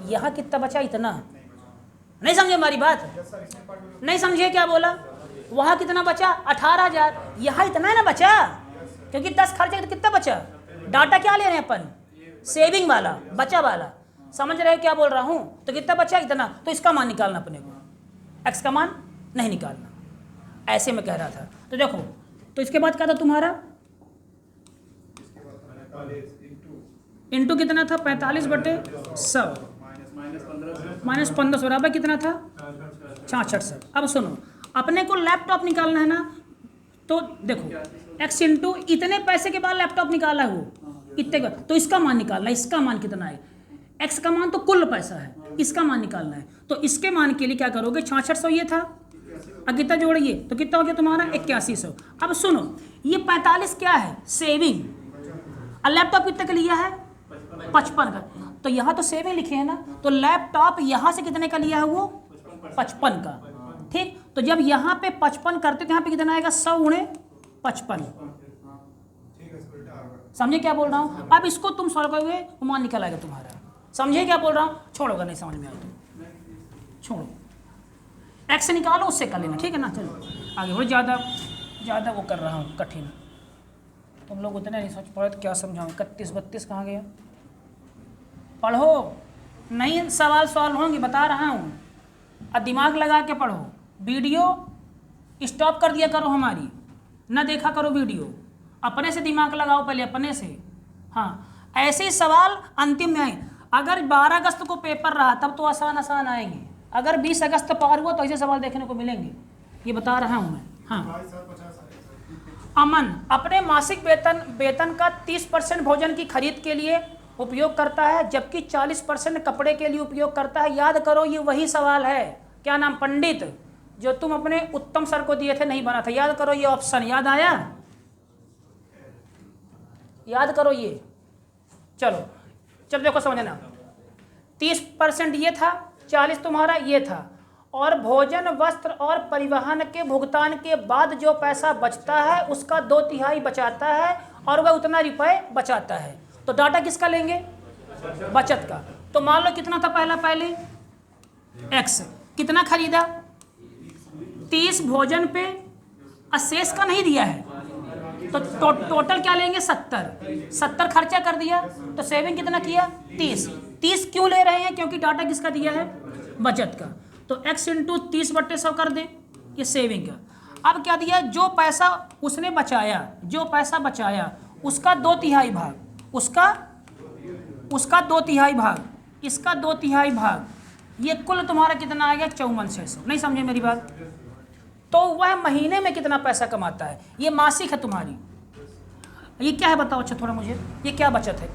यहाँ कितना बचा? इतना। नहीं समझे हमारी बात? नहीं समझे क्या बोला? वहाँ कितना बचा? 18,000। यहाँ इतना है ना बचा, क्योंकि 10 खर्चे तो कितना बचा? डाटा क्या ले रहे हैं अपन? सेविंग वाला, बचा वाला। समझ रहे हो क्या बोल रहा हूँ? तो कितना बचा? इतना। तो इसका मान निकालना अपने को, एक्स का मान नहीं निकालना। ऐसे में कह रहा था। तो देखो, तो इसके बाद क्या था तुम्हारा? इंटू कितना था 45/100 माइनस 1500 बराबर कितना था 6600। अब सुनो, अपने को लैपटॉप निकालना है ना, तो देखो x इंटू इतने पैसे के बाद लैपटॉप निकाला है वो इतने का, तो इसका मान निकालना है। इसका मान कितना है, x का मान तो कुल पैसा है, इसका मान निकालना है। तो इसके मान के लिए क्या करोगे, 6600 ये था, अब कितना जोड़िए तो कितना हो गया तुम्हारा 8100। अब सुनो, ये 45 क्या है सेविंग, और लैपटॉप कितने का लिया है 55 का, तो यहाँ तो सेविंग लिखे हैं ना, तो लैपटॉप यहाँ से कितने का लिया है वो 55 का। ठीक, तो जब यहाँ पे 55 करते तो यहाँ पे कितना आएगा 100 गुणे 55। समझे क्या बोल रहा हूँ। अब इसको तुम सॉल्व करोगे तो मान निकल आएगा तुम्हारा। समझे क्या बोल रहा हूँ, छोड़ोगा नहीं समझ में आए तो छोड़ो, एक्स निकालो उससे कर लेना, ठीक है ना। चलो आगे बढ़ो, ज़्यादा वो कर रहा हूँ कठिन, तुम लोग उतने नहीं सोच पड़े तो क्या समझाऊँ। 31-32 कहाँ गया, पढ़ो, नहीं सवाल सॉल्व होंगे बता रहा हूँ, और दिमाग लगा के पढ़ो। वीडियो स्टॉप कर दिया करो हमारी, ना देखा करो वीडियो, अपने से दिमाग लगाओ पहले अपने से। हाँ, ऐसे ही सवाल अंतिम में आए। अगर 12 अगस्त को पेपर रहा तब तो आसान आएंगे, अगर 20 अगस्त पार हुआ तो ऐसे सवाल देखने को मिलेंगे, ये बता रहा हूँ मैं। हाँ, अमन अपने मासिक वेतन का 30% भोजन की खरीद के लिए उपयोग करता है, जबकि 40% कपड़े के लिए उपयोग करता है। याद करो, ये वही सवाल है, क्या नाम पंडित, जो तुम अपने उत्तम सर को दिए थे, नहीं बना था। याद करो, ये ऑप्शन याद आया, याद करो ये। चलो देखो समझना, 30% ये था, 40 तुम्हारा ये था, और भोजन वस्त्र और परिवहन के भुगतान के बाद जो पैसा बचता है उसका 2/3 बचाता है, और वह उतना रुपए बचाता है। तो डाटा किसका लेंगे, बचत का। तो मान लो कितना था पहले x, कितना खरीदा 30 भोजन पे, अशेष का नहीं दिया है, तो टोटल क्या लेंगे 70 खर्चा कर दिया, तो सेविंग कितना किया 30 क्यों ले रहे हैं, क्योंकि डाटा किसका दिया है बचत का। तो x इंटू 30/100 कर दे, ये सेविंग का। अब क्या दिया, जो पैसा उसने बचाया, जो पैसा बचाया उसका 2/3 भाग, उसका 2/3 भाग, इसका 2/3 भाग, ये कुल तुम्हारा कितना आ गया 54,600। नहीं समझे मेरी बात। तो वह महीने में कितना पैसा कमाता है, ये मासिक है तुम्हारी। ये क्या है बताओ अच्छा थोड़ा मुझे, ये क्या बचत है।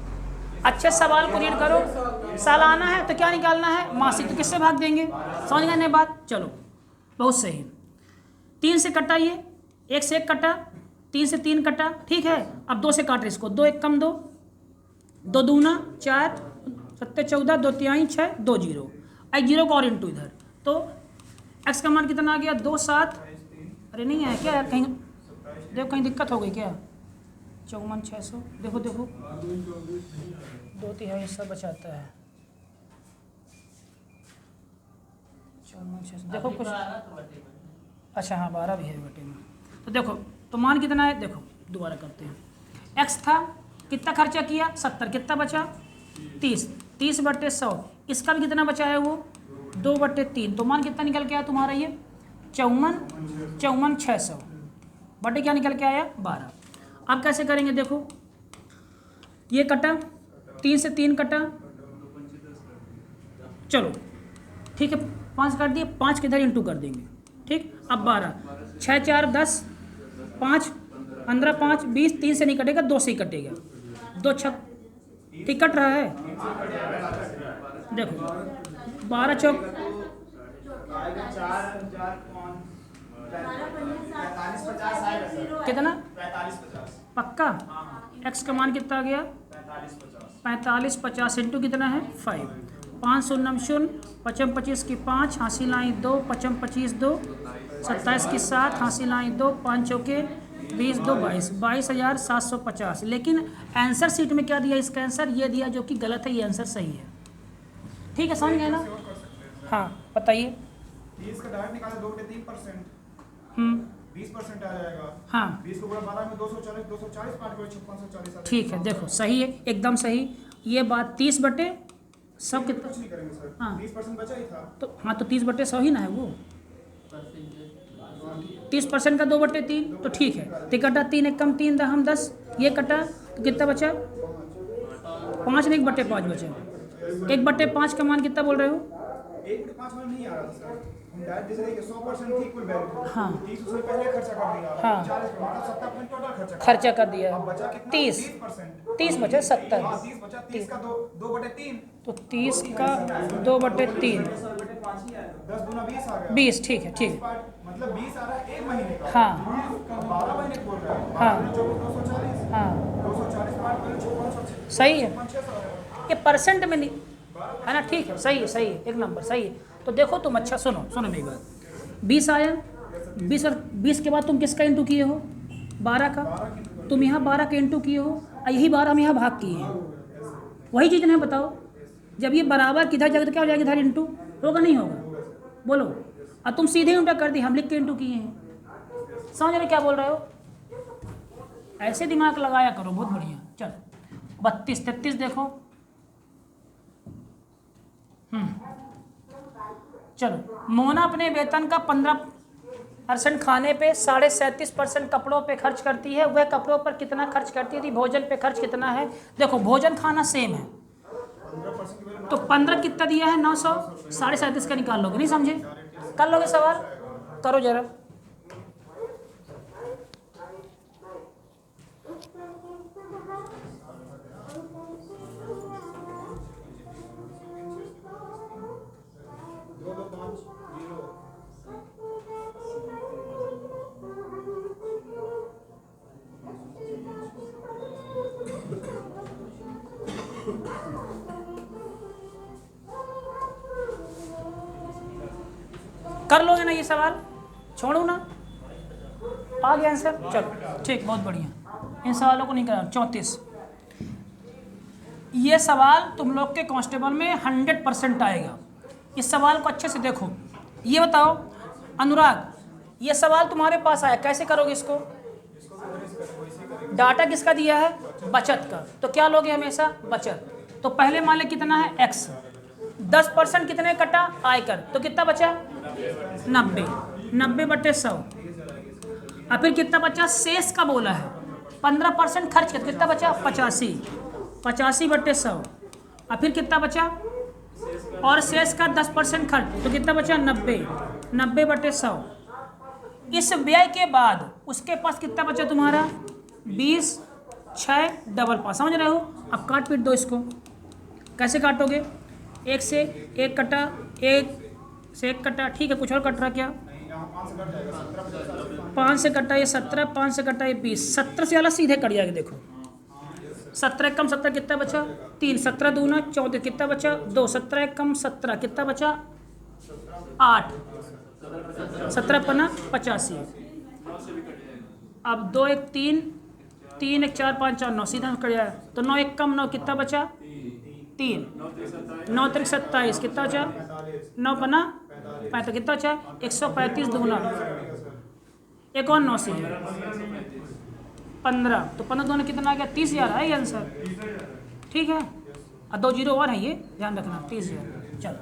अच्छे सवाल को रीड करो, सालाना है तो क्या निकालना है मासिक, तो किससे भाग देंगे, समझ गए नहीं बात। चलो बहुत सही, 3 से कटा, ये 1 से 1 कटा, 3 से 3 कटा, ठीक है। अब 2 से काट इसको, 2 1 कम 2, 2 दूना 4, 7 14, 2 3 6, 2 0, आई 0 को और इंटू इधर, तो x का मान कितना आ गया 2 7, अरे नहीं है क्या, कहीं देखो कहीं दिक्कत हो गई क्या, 54,600, देखो 2/3 हिस्सा बचाता है 54,600, देखो कुछ, अच्छा हाँ 12 भी है बटे में। तो देखो तो मान कितना है, देखो दोबारा करते हैं। x था, कितना खर्चा किया 70, कितना बचा 30/100, इसका भी कितना बचा है वो 2/3, तो मान कितना निकल के आया तुम्हारा ये 54,600 बटे क्या निकल के आया 12। अब कैसे करेंगे देखो, ये कटा, 3 से 3 कटा, चलो ठीक है 5 काट दिए, 5 के इधर इंटू कर देंगे, ठीक। अब 12, 6 4 10, 5 15 5 20, 3 से नहीं कटेगा 2 से ही कटेगा, 2 6 ठीक कट रहा है। देखो 12 चौक 45-50 कितना 45-50 पक्का, x का मान कितना आ गया 45-50 इंटू कितना है 5, 5 0 0, 55 25 की 5, हासिल लाई 2, 55 25 2, 27 की 7, हासिल लाई 2, 5 चौके 20 2 22, 22,750। लेकिन आंसर सीट में क्या दिया, इसका आंसर ये दिया जो कि गलत है, ये आंसर सही है, ठीक है समझ गए ना। हाँ बताइए, 30 का डायरेक्ट निकाला 2/3%, 20% आ जाएगा। हाँ 20 को गुणा 12 में 240, 240 5 को 540। ठीक है, देखो सही है, एकदम सही। ये बात 30/100 कितना, कुछ नहीं करेंगे सर, हाँ 20% बचा ही था। तो हाँ तो 30/100 ही ना है वो, 30% का 2/3, तो ठीक है। तो कटा 3 1 कम 3 10, ये कटा तो कितना बचा 5 नहीं 1/5 बचे। 1/5 का मान कितना बोल रहे हो? 1/5 में नहीं आ रहा था सर। हम डायरेक्ट जैसे देखिए 100% थी इक्वल वैल्यू। हाँ 30 उसने पहले खर्चा कर दिया। हाँ। 40 मतलब 70% टोटल खर्चा कर दिया। अब बचा कितना? 30 30%। 30 बचे 70। हाँ 30 बचा। 30 का 2/3। तो 30 का 2/3 10 दूना 20 आ गया। 20। ठीक है, ठीक है। मतलब 20 आ रहा है 1 महीने का। हाँ 12 महीने का बोल रहा है। हाँ 240। हाँ 240 पार्ट में 5600। सही है। ये परसेंट में नहीं है ना? ठीक है, सही है, सही है, एक नंबर सही है। तो देखो तुम, अच्छा सुनो सुनो मेरी बात। 20 आया, 20 और 20 के बाद तुम किसका इंटू किए हो? 12 का। तुम यहाँ 12 का इंटू किए हो और यही 12 हम यहाँ भाग किए हैं। वही चीज़ नहीं बताओ, जब ये बराबर किधर जाएगा तो क्या हो जाएगा? इधर इंटू होगा नहीं होगा? बोलो। और तुम सीधे उल्टा कर दी, हम लिख के इंटू किए हैं। समझ रहे क्या बोल रहे हो? ऐसे दिमाग लगाया करो, बहुत बढ़िया। चलो 32 33 देखो। चलो, मोना अपने वेतन का 15% खाने पे 37.5% कपड़ों पे खर्च करती है। वह कपड़ों पर कितना खर्च करती थी? भोजन पे खर्च कितना है? देखो भोजन खाना सेम है, तो 15 कितना दिया है? 900। 37.5 का निकाल लोगे, नहीं समझे? कर लोगे सवाल? करो जरा। कर लोगे ना ये सवाल? छोड़ू ना? आ गया आंसर? चलो ठीक, बहुत बढ़िया। इन सवालों को नहीं करा। 34 ये सवाल तुम लोग के कांस्टेबल में 100% आएगा। इस सवाल को अच्छे से देखो। ये बताओ अनुराग, ये सवाल तुम्हारे पास आया, कैसे करोगे इसको? डाटा किसका दिया है? बचत का। तो क्या लोगे हमेशा? बचत। तो पहले मान ले कितना है? x। 10% कितने कटा? आयकर। तो कितना बचा? 90। 90/100। और फिर कितना बचा? शेष का बोला है 15% खर्च कर, कितना बचा? 85। 85/100। और फिर कितना बचा? और शेष का 10% खर्च, तो कितना बचा? 90। 90/100। इस व्यय के बाद उसके पास कितना बचा तुम्हारा? 20 6 5। समझ रहे हो? अब काट पीट दो इसको। कैसे काटोगे? 1 से 1 कटा, 1 से 1 कटा, ठीक है। कुछ और कट रहा क्या? 5 से कटा ये 17, 5 से कटा ये 20। 17 से वाला सीधे कट जाएगा। देखो 17 कम 17 कितना बचा? 3। 17 दूना 14, कितना बचा? 2। 17 कम 17 कितना बचा? 8। 17 पना 85। अब 2 1 3, 3 1 4 5 4 9, सीधा कट जाएगा। तो 9 1 कम 9 कितना बचा? 3। 9 3 27 कितना बचा? 9 पना 35 कितना बचा? 135 दूना, एक और 9 से 15। तो 15 दूना कितना आ गया? 30,000 है ये आंसर। ठीक है, और 2 जीरो और है, ये ध्यान रखना। 30,000। चलो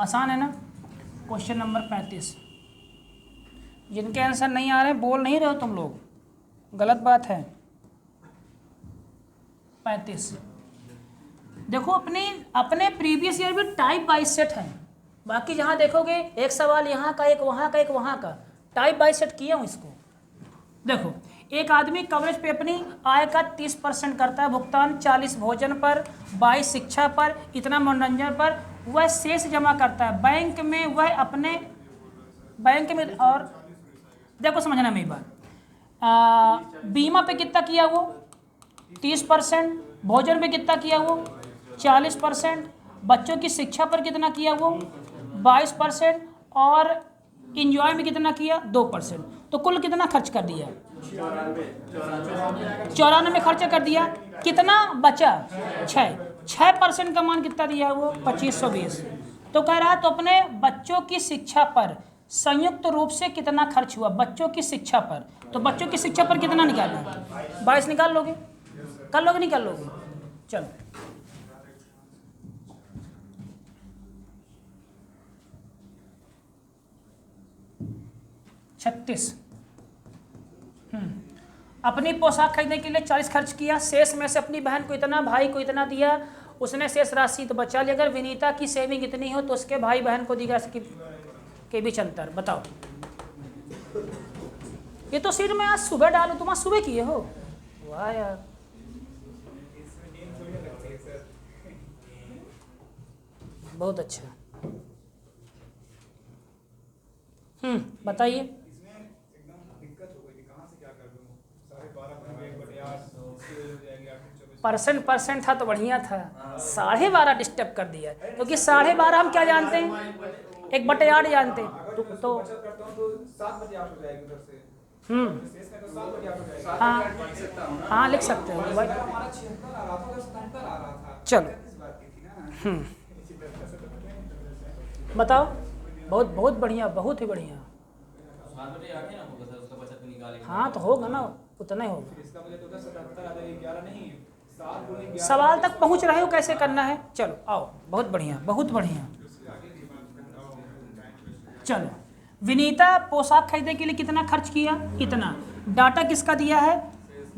आसान है ना? Question number 35। जिनके आंसर नहीं आ रहे बोल नहीं रहे हो तुम लोग, गलत बात है। 35 देखो, अपने प्रीवियस ईयर भी टाइप वाइज सेट है। बाकी जहाँ देखोगे एक सवाल यहाँ का, एक वहाँ का, एक वहाँ का, टाइप वाइज सेट किया हूँ इसको। देखो, एक आदमी कवरेज पे अपनी आय का 30% करता है भुगतान, 40 भोजन पर, 22 शिक्षा पर, इतना मनोरंजन पर। वह शेष जमा करता है बैंक में। वह अपने बैंक में, और देखो समझना मेरी बात, बीमा पे कितना किया वो? 30%। भोजन पे कितना किया वो? 40%। बच्चों की शिक्षा पर कितना किया वो? 22%। और इंजॉय में कितना किया? 2%। तो कुल कितना खर्च कर दिया? 94 खर्च कर दिया। कितना बचा? 6% का मान कितना दिया है वो? 2520। तो कह रहा है तो अपने बच्चों की शिक्षा पर संयुक्त रूप से कितना खर्च हुआ? बच्चों की शिक्षा पर। तो बच्चों की शिक्षा पर कितना निकालना? 22 निकाल लोगे? कर लोगे नहीं कर लोगे? चलो अपनी पोशाक खरीदने के लिए 40 खर्च किया, शेष में से अपनी बहन को इतना, भाई को इतना दिया, उसने शेष राशि तो बचा ली। अगर विनीता की सेविंग इतनी हो तो उसके भाई बहन को दी राशि के बीच अंतर बताओ। ये तो सिर में आज सुबह डालो, तुम आज सुबह किए हो, वाह यार। बहुत अच्छा। बताइए। इसमें एकदम दिक्कत हो गई थी, कहाँ से क्या कर दूँ? 12.5 बन गया, 1/8 हो जाएगा, परसेंट था तो बढ़िया था, 12.5 डिस्टर्ब कर दिया, क्योंकि 12.5 हम क्या जानते हैं, 1/8 जानते हैं। तो बचत करता हूँ तो 7/8 हो जाएगी उधर से। शेष में तो 7/8 हो जाएगा। हाँ हाँ लिख सकते हो भाई। हमारा 76 आ रहा था, 77 आ रहा था। चलो इस बात की थी ना। बताओ। बहुत बहुत बढ़िया, बहुत ही बढ़िया। हाँ तो होगा ना, उतना ही होगा। इसका मुझे तो 77 आ जाएगी, 11 नहीं, 7 गुणे 11। सवाल तक पहुंच रहे हो कैसे करना है, चलो आओ। बहुत बढ़िया, बहुत बढ़िया। चलो, विनीता पोशाक खरीदने के लिए कितना खर्च किया, इतना। डाटा किसका दिया है,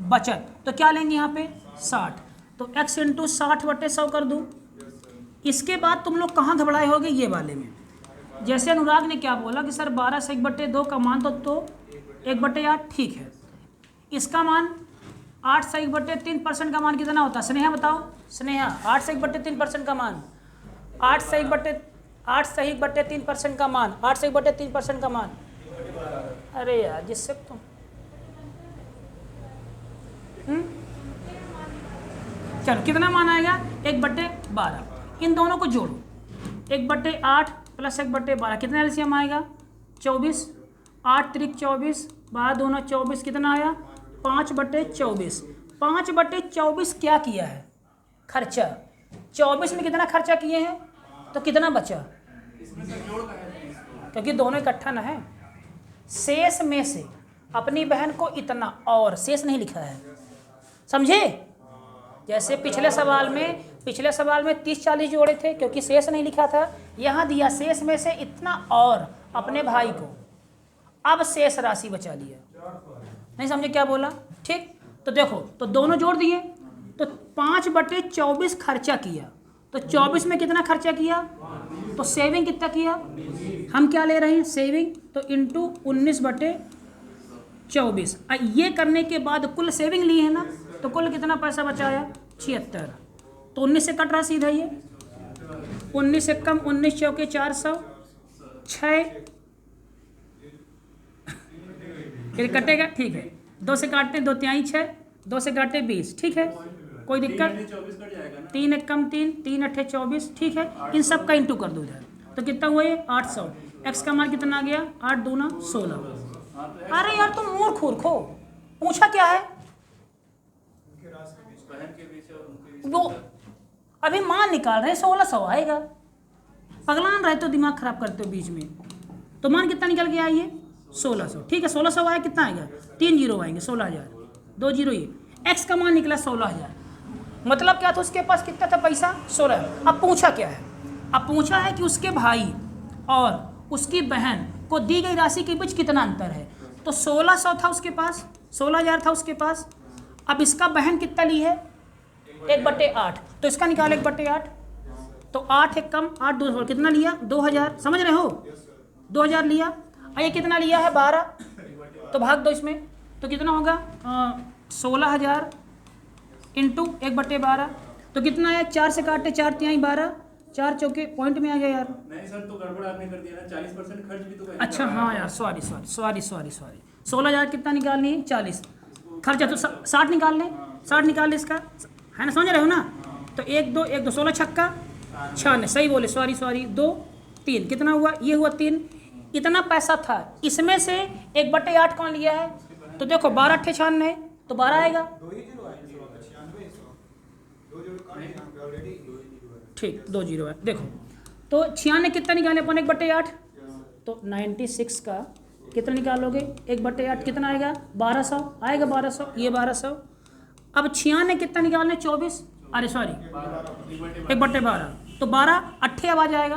बचत, तो क्या लेंगे यहाँ पे 60, तो x × 60/100 कर दूँ। इसके बाद तुम लोग कहाँ घबराए होगे, ये वाले में। जैसे अनुराग ने क्या बोला कि सर 12 से 1/2 का मान तो 1/8 ठीक है। इसका मान 8 से 1/3% का मान कितना होता है, स्नेहा बताओ। स्नेहा 8 से 1/3% का मान, 8 से 1/3% का मान, 8 से 1/3% का मान। अरे यार जिससे तुम चलो कितना मान आएगा, 1/12। इन दोनों को जोड़ो, 1/8 + 1/12 कितना एलसीएम आएगा, 24। 8 × 24, 12 दूना 24, कितना आया 5/24। 5/24 क्या किया है, खर्चा। 24 में कितना खर्चा किए हैं, तो कितना बचा, क्योंकि दोनों इकट्ठा ना है। शेष में से अपनी बहन को इतना, और शेष नहीं लिखा है, समझे। जैसे पिछले सवाल में 30-40 जोड़े थे, क्योंकि शेष नहीं लिखा था। यहाँ दिया शेष में से इतना और अपने भाई को, अब शेष राशि बचा लिया। नहीं समझे क्या बोला, ठीक। तो देखो, तो दोनों जोड़ दिए, तो 5/24 खर्चा किया, तो 24 में कितना खर्चा किया, तो सेविंग कितना किया, हम क्या ले रहे हैं सेविंग, तो इंटू 19/24। ये करने के बाद कुल सेविंग ली है ना, तो कुल कितना पैसा बचाया 76। तो 19 से कट रहा सीधा, ये 19 से कम, 19 चौके 400, 6 फिर कटेगा, ठीक है। 2 से काटते 2 तिहाई 6, 2 से काटते 20, ठीक है, कोई दिक्कत। 3 1 कम 3, 3 8 24, ठीक है। इन सब का इंटू कर दो इधर, तो कितना हुआ ये 800। एक्स का मान कितना आ गया, 8 दूना 16। अरे यार तुम मूर्ख हो, पूछा क्या है, वो अभी मान निकाल रहे हैं, 1600 आएगा। पगलान रहे तो दिमाग खराब करते हो बीच में। तो मान कितना निकल गया ये 1600, ठीक है। 1600 आया, कितना आएगा 3 जीरो आएंगे, 16000, 2 जीरो। ये एक्स का मान निकला 16000, मतलब क्या था, उसके पास कितना था पैसा 16। अब पूछा क्या है, अब पूछा है कि उसके भाई और उसकी बहन को दी गई राशि के बीच कितना अंतर है। तो 1600 था उसके पास, 16000 था उसके पास। अब इसका बहन कितना ली है 1/8, तो इसका निकाल 1/8, तो 8 1 कम 8 2 कितना लिया 2000, समझ रहे हो, 2000 लिया। और ये कितना लिया है 12, तो भाग दो इसमें, तो कितना होगा 16000 इंटू 1/12, तो कितना है 4 से काटे 4 तिहाई 12, 4 चौके पॉइंट में आ गया यार। नहीं सर, तो गड़बड़ आपने कर दिया ना, 40% खर्च भी तो करना। अच्छा हाँ यार, सॉरी 16000 कितना निकालनी है 40, खर्चा तो 60 निकाल लें, 60 निकाल लें इसका, है ना, समझ रहे हो ना। तो 1 2 1 2 16 छक्का 96, सही बोले, सॉरी 2 3, कितना हुआ, ये हुआ 3। इतना पैसा था, इसमें से 1/8 कौन लिया है, तो देखो 12 8 96, तो 12 आएगा, ठीक 2 जीरो है। देखो तो 96 कितना निकाले अपन 1/8, तो 96 का कितना निकालोगे 1/8 कितना आएगा 1200 आएगा, 1200 ये 1200। अब 96 कितना निकालने 24, अरे सॉरी 1/12, तो 12 8 आवाज आएगा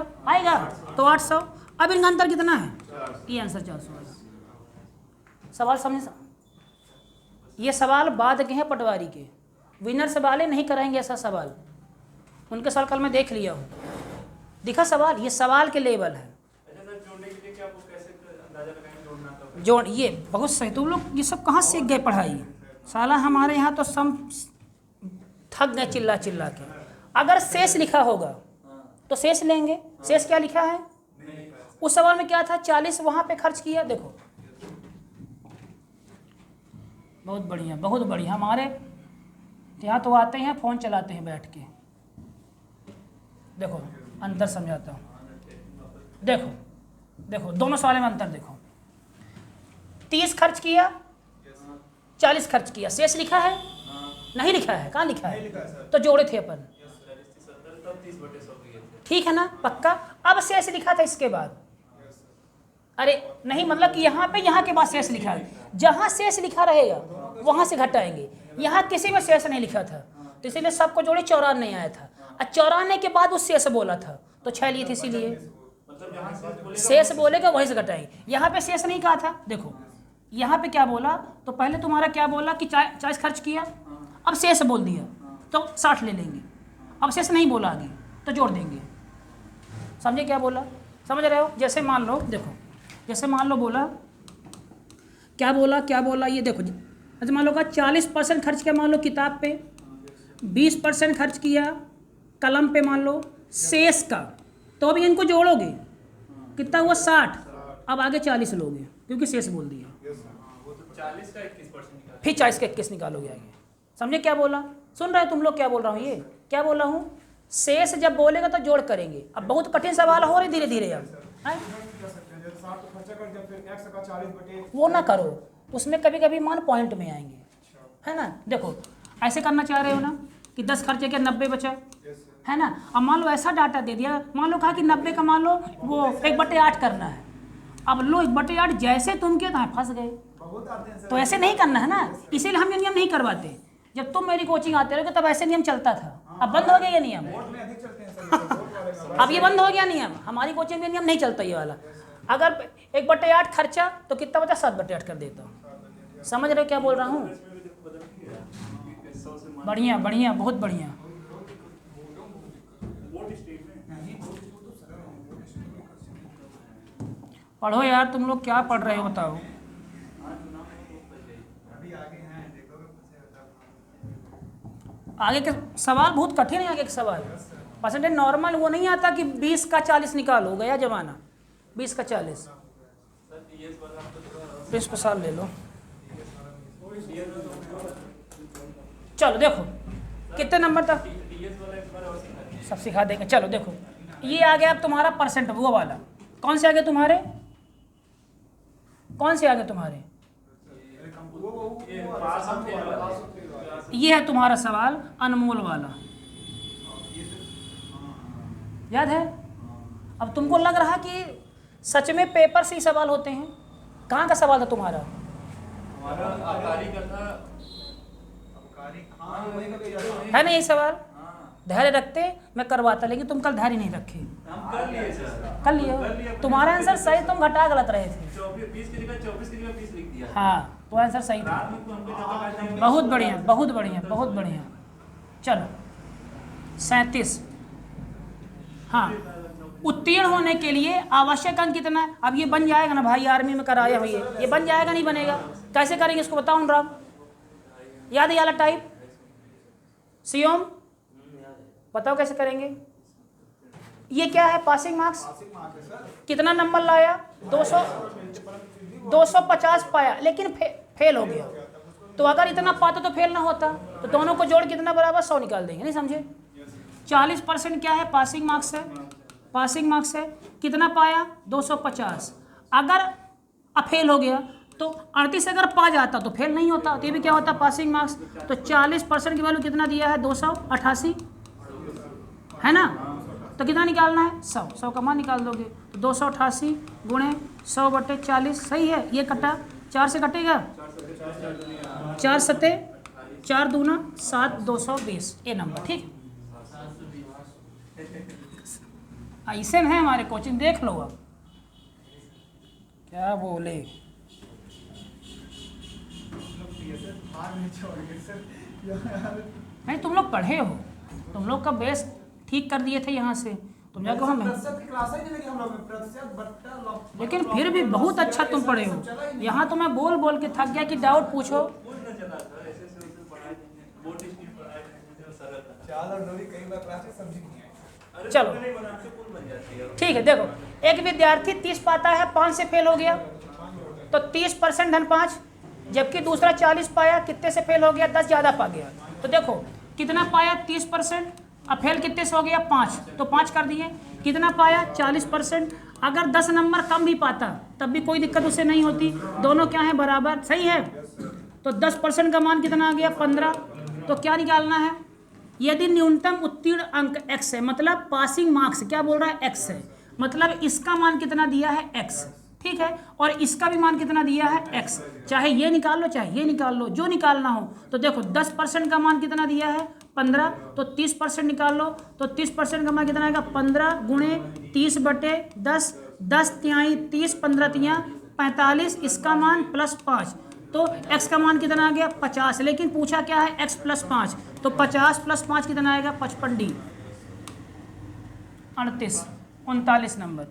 तो 800। अब इनका अंतर कितना है, ये आंसर 400 है। सवाल समझे, ये सवाल बाद के हैं पटवारी के, विनर्स वाले नहीं कराएंगे ऐसा सवाल, उनके सवाल कल मैं देख लिया हूँ। दिखा सवाल, ये सवाल के लेवल है। अच्छा सर, जोड़ने के लिए क्या वो कैसे अंदाजा लगाएंगे जोड़ना कब? जोड़, ये बहुत सही। तुम लोग ये सब कहाँ सीख गए पढ़ाई? साला हमारे यहाँ तो सम थक गए चिल्ला चिल्ला के। अगर शेष लिखा होगा तो शेष लेंगे। शेष क्या लिखा है उस सवाल में? क्या था? 40 वहाँ पे खर्च किया। देखो बहुत बढ़िया, बहुत बढ़िया। हमारे यहाँ तो आते हैं, फ़ोन चलाते हैं बैठ के। देखो अंतर समझाता हूँ। देखो देखो दोनों सवाल में अंतर देखो। 30 खर्च किया, 40 खर्च किया, शेष लिखा है? नहीं लिखा है। कहाँ लिखा है? तो जोड़े थे अपन, ठीक है ना? पक्का। अब शेष लिखा था इसके बाद। अरे नहीं, मतलब कि यहाँ पे यहाँ के बाद शेष लिखा है। जहाँ शेष लिखा रहेगा वहाँ से घटाएंगे। यहाँ किसी में शेष नहीं लिखा था तो इसीलिए सबको जोड़े 94 आया था। और 94 के बाद उस शेष बोला था तो 6 लिए थे, इसीलिए शेष बोलेगा वहीं से घटाएंगे। यहाँ पे शेष नहीं कहा था। देखो यहाँ पे क्या बोला, तो पहले तुम्हारा क्या बोला कि 40 खर्च किया, अब शेष बोल दिया तो 60 ले लेंगे। अब शेष नहीं बोला आगे तो जोड़ देंगे। समझे क्या बोला? समझ रहे हो? जैसे मान लो, देखो जैसे मान लो बोला, क्या बोला ये देखो। जैसे मान लो का 40% खर्च किया मान लो किताब पे, 20% खर्च किया कलम पे मान लो शेष का, तो अभी इनको जोड़ोगे कितना हुआ? 60। अब आगे 40 लोगे क्योंकि शेष बोल दिया। वो तो 40 का 21% निकाल, फिर 40 का 21 निकालोगे आगे। समझे क्या बोला? सुन रहे हो तुम लोग क्या बोल रहा हूँ? ये क्या बोला हूँ? शेष जब बोलेगा तो जोड़ करेंगे। अब बहुत कठिन सवाल हो रहे धीरे धीरे। अब वो ना करो, उसमें कभी कभी मान पॉइंट में आएंगे, है ना? देखो ऐसे करना चाह रहे हो ना कि 10 खर्चे किया 90 बचा, है ना? अब मान लो ऐसा डाटा दे दिया, मान लो कहा कि 90 का मान लो वो 1/8 करना है। अब लो 1/8 जैसे तुम किए तो फंस गए। तो ऐसे नहीं करना है ना, इसीलिए हम ये नियम नहीं करवाते। जब तुम मेरी कोचिंग आते रहोगे तब ऐसे नियम चलता था। अब बंद हो गया ये नियम। अब ये बंद हो गया नियम। हमारी कोचिंग में नियम नहीं चलता ये वाला। अगर 1/8 खर्चा तो कितना बचा? 7/8 कर देता हूँ। समझ रहे हो क्या बोल रहा हूँ? बढ़िया बढ़िया, बहुत बढ़िया। पढ़ो यार, तुम लोग क्या पढ़ रहे हो बताओ? आगे के सवाल बहुत कठिन है। आगे के सवाल परसेंटेज नॉर्मल वो नहीं आता कि 20 का 40 निकालो, गया जमाना। 20 का 40 साल ले लो। चलो देखो कितने नंबर तक सब सिखा देंगे। चलो देखो ये आ गया अब तुम्हारा परसेंट, वो वाला। कौन से आगे तुम्हारे? कौन से आगे तुम्हारे? ये है तुम्हारा सवाल अनमोल वाला, याद है? अब तुमको लग रहा कि सच में पेपर से ही सवाल होते हैं। कहाँ का सवाल था तुम्हारा? हमारा आकारी का था। है ना यही सवाल? धैर्य रखते मैं करवाता, लेकिन तुम कल धैर्य नहीं रखे। हम कर लिए सर। कर लिए? तुम्हारा आंसर सही, तुम घटा गलत रहे थे। 20 की जगह 24 की जगह 20 लिख दिया। हाँ तो आंसर सही था। रात में तो हमको जगह बहुत बढ़िया बहुत बढ़िया बहुत बढ़िया। चलो 37। हाँ, उत्तीर्ण होने के लिए आवश्यक अंक कितना है? अब ये बन जाएगा ना भाई, आर्मी में कराया हुई है, ये बन जाएगा नहीं बनेगा? कैसे करेंगे इसको बताओ राम? याद है वाला टाइप? सियोम बताओ कैसे करेंगे? ये क्या है? Passing marks. कितना नंबर लाया? 250 पाया, लेकिन फेल हो गया। तो अगर इतना पाता तो फेल ना होता। तो दोनों को जोड़ कितना बराबर? 100 निकाल देंगे। नहीं समझे? 40% क्या है? पासिंग मार्क्स है। पासिंग मार्क्स है, कितना पाया? 250। अगर फेल हो गया तो 38 अगर पा जाता तो फेल नहीं होता, तो ये भी क्या होता? Passing marks. तो 40% की वैल्यू कितना दिया है? 288, है ना? तो कितना निकालना है? 100 का मान निकाल दोगे तो 288 गुणे 100/40 सही है। ये कटा 4 से कटेगा, 4 सते 4 दूना 7, 220 ये नंबर। ठीक ऐसे है हमारे कोचिंग, देख लो। अब क्या बोले नहीं, तुम लोग पढ़े हो, तुम लोग का बेस ठीक कर दिए थे यहाँ से, तुम जाकर हमें, लेकिन फिर भी बहुत अच्छा तुम पढ़े हो। यहाँ तो मैं बोल बोल के थक गया कि डाउट पूछो। चलो ठीक है, देखो एक विद्यार्थी 30 पाता है, 5 से फेल हो गया तो 30% धन 5, जबकि दूसरा 40 पाया, कितने से फेल हो गया, 10 ज़्यादा पा गया। तो देखो कितना पाया 30%, अब फेल कितने से हो गया 5, तो 5 कर दिए। कितना पाया 40%, अगर 10 नंबर कम भी पाता तब भी कोई दिक्कत उसे नहीं होती, दोनों क्या है बराबर, सही है। तो 10% का मान कितना आ गया 15। तो क्या निकालना है, यदि न्यूनतम उत्तीर्ण अंक x है, मतलब पासिंग मार्क्स क्या बोल रहा है x है, मतलब इसका मान कितना दिया है x, ठीक है, और इसका भी मान कितना दिया है x, चाहे ये निकाल लो चाहे ये निकाल लो, जो निकालना हो। तो देखो 10% का मान कितना दिया है 15, तो 30% निकाल लो, तो 30% का मान कितना आएगा 15 गुणे 30/10, 10 तिहाई 30, 15 तिहाई 45, इसका मान +5, तो x का मान कितना आ गया 50। लेकिन पूछा क्या है x + 5, तो 50 + 5 कितना आएगा 55D, 38, 39 नंबर।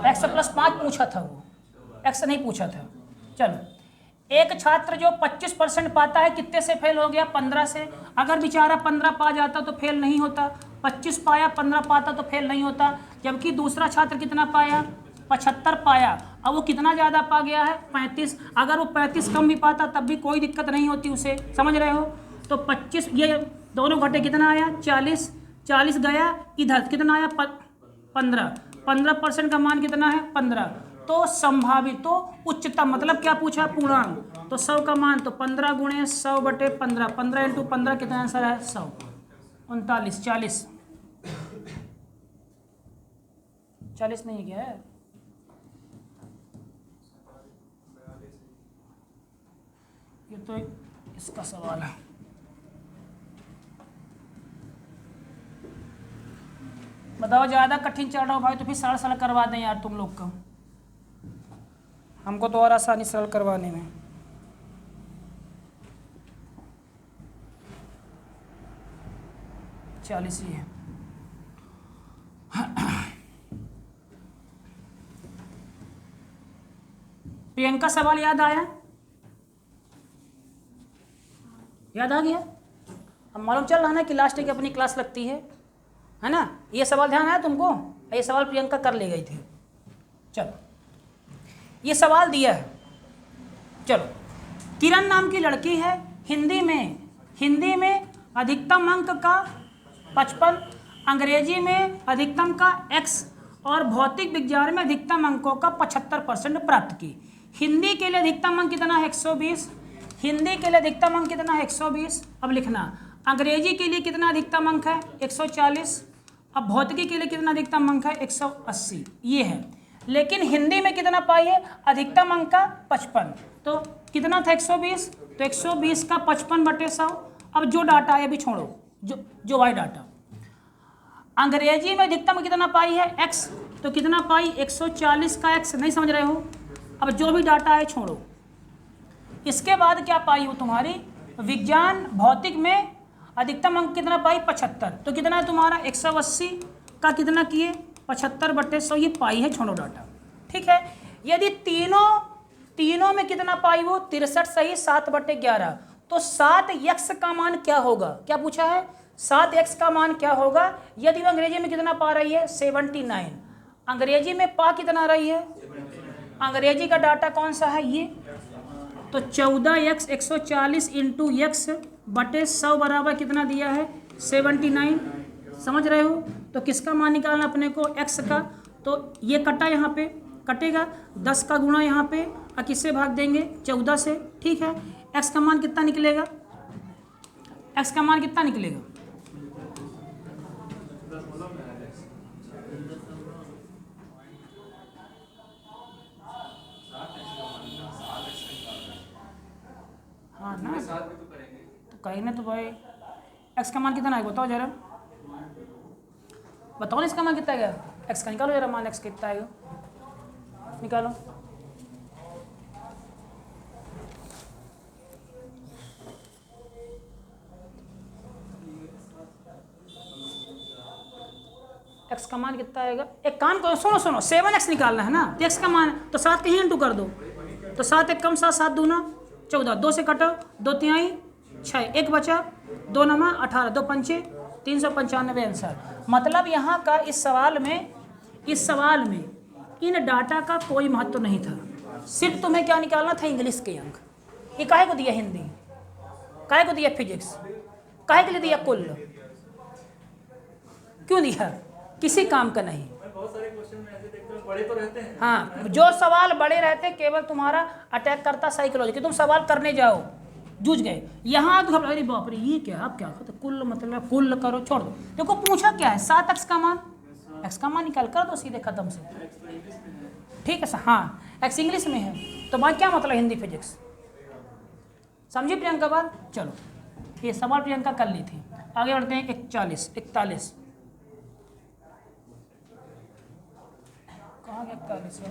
x + 5 पूछा था, वो x नहीं पूछा था। चलो एक छात्र जो 25% पाता है कितने से फेल हो गया 15 से। अगर बेचारा 15 पा जाता तो फेल नहीं होता, 25 पाया 15 पाता तो फेल नहीं होता, जबकि दूसरा छात्र कितना पाया 75 पाया, अब वो कितना ज़्यादा पा गया है 35। अगर वो 35 कम भी पाता तब भी कोई दिक्कत नहीं होती उसे, समझ रहे हो। तो 25 ये दोनों घटे कितना आया 40, 40 गया इधर कितना आया 15, 15% का मान कितना है 15। तो संभावित तो उच्चतम मतलब क्या पूछा पूर्णांक, तो 100 का मान, तो 15 गुणे 100/15, 15 × 15 कितना आंसर है 100, 39, 40 नहीं क्या है, ये तो इसका सवाल है। बताओ ज़्यादा कठिन चल रहा हो भाई तो फिर सरल सरल करवा दें यार तुम लोग को, हमको तो और आसानी सरल करवाने में। चालीस ही है। प्रियंका सवाल याद आया, याद आ गया। अब मालूम चल रहा ना कि लास्ट की अपनी क्लास लगती है ना। ये सवाल ध्यान आया तुमको, ये सवाल प्रियंका कर ले गई थी। चलो ये सवाल दिया है, चलो किरण नाम की लड़की है, हिंदी में अधिकतम अंक का 55, अंग्रेजी में अधिकतम का x और भौतिक विज्ञान में अधिकतम अंकों का 75% प्राप्त की। हिंदी के लिए अधिकतम अंक कितना है 120, हिंदी के लिए अधिकतम अंक कितना है 120। अब लिखना अंग्रेजी के लिए कितना अधिकतम अंक है 140, अब भौतिकी के लिए कितना अधिकतम अंक है 180, ये है। लेकिन हिंदी में कितना पाई है अधिकतम अंक का 55, तो कितना था 120, तो 120 का 55/100। अब जो डाटा है अभी छोड़ो, जो वाई डाटा। अंग्रेजी में अधिकतम कितना पाई है x, तो कितना पाई 140 का x, नहीं समझ रहे हो। अब जो भी डाटा है छोड़ो। इसके बाद क्या पाई हो तुम्हारी विज्ञान भौतिक में अधिकतम अंक कितना पाई 75, तो कितना है तुम्हारा 180 का कितना किए 75/100, ये पाई है, छोड़ो डाटा, ठीक है। यदि तीनों में कितना पाई वो 63 सही 7/11, तो 7x का मान क्या होगा, क्या पूछा है 7x का मान क्या होगा। यदि वो अंग्रेजी में कितना पा रही है 79, अंग्रेजी में पा कितना रही है, अंग्रेजी का डाटा कौन सा है ये, तो 14x 140 × x/100 बराबर कितना दिया है 79, समझ रहे हो। तो किसका मान निकालना अपने को x का, तो ये कटा यहाँ पे कटेगा 10 का गुणा यहाँ पे और किससे भाग देंगे 14 से, ठीक है। x का मान कितना निकलेगा, x का मान कितना निकलेगा, हाँ ना तो करेंगे तो भाई x का मान कितना है बताओ जरा, बताओ ना इसका मान कितना है, x का निकालो जरा मान, x कितना है निकालो। x का मान कितना आएगा, एक काम करो, सुनो सुनो, 7x निकालना है ना, तो x का मान तो 7 कहीं इंटू कर दो, तो 7 एक कम 7, 7 दूना 14, 2 से कटो 2 तिहाई 6, 1 बचा, 2 नमा 18, 2 पंचे 395 आंसर। मतलब यहाँ का इस सवाल में इन डाटा का कोई महत्व नहीं था, सिर्फ तुम्हें क्या निकालना था, इंग्लिश के अंक। ये काहे को दिया हिंदी, काहे को दिया फिजिक्स, काहे के लिए दिया कुल, क्यों दिया, किसी काम का नहीं। बहुत सारे क्वेश्चन में ऐसे देखते हैं बड़े तो रहते हैं। हाँ, जो सवाल बड़े रहते केवल तुम्हारा अटैक करता साइकोलॉजी कि तुम सवाल करने जाओ, जूझ गए। यहाँ तो अरे बाप रे ये क्या, आप क्या कहते, कुल मतलब कुल करो, छोड़ दो। देखो पूछा क्या है, 7x का मान, x का मान निकाल कर दो सीधे खत्म से, ठीक है सर। हाँ x इंग्लिश में है, तो भाई क्या मतलब हिंदी फिजिक्स, समझी प्रियंका बात। चलो ये सवाल प्रियंका कर ली थी, आगे बढ़ते हैं। 41 कहाँ गया 41 है?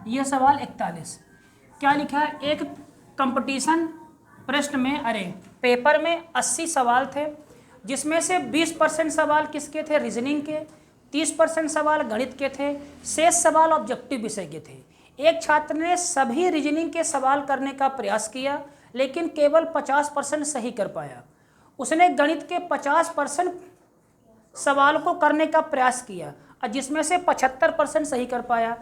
यह सवाल 41 क्या लिखा है, एक कंपटीशन प्रश्न में, अरे पेपर में 80 सवाल थे, जिसमें से 20% सवाल किसके थे, रीजनिंग के, 30% सवाल गणित के थे, शेष सवाल ऑब्जेक्टिव विषय के थे। एक छात्र ने सभी रीजनिंग के सवाल करने का प्रयास किया लेकिन केवल 50% सही कर पाया। उसने गणित के 50% सवाल को करने का प्रयास किया और जिसमें से 75% सही कर पाया।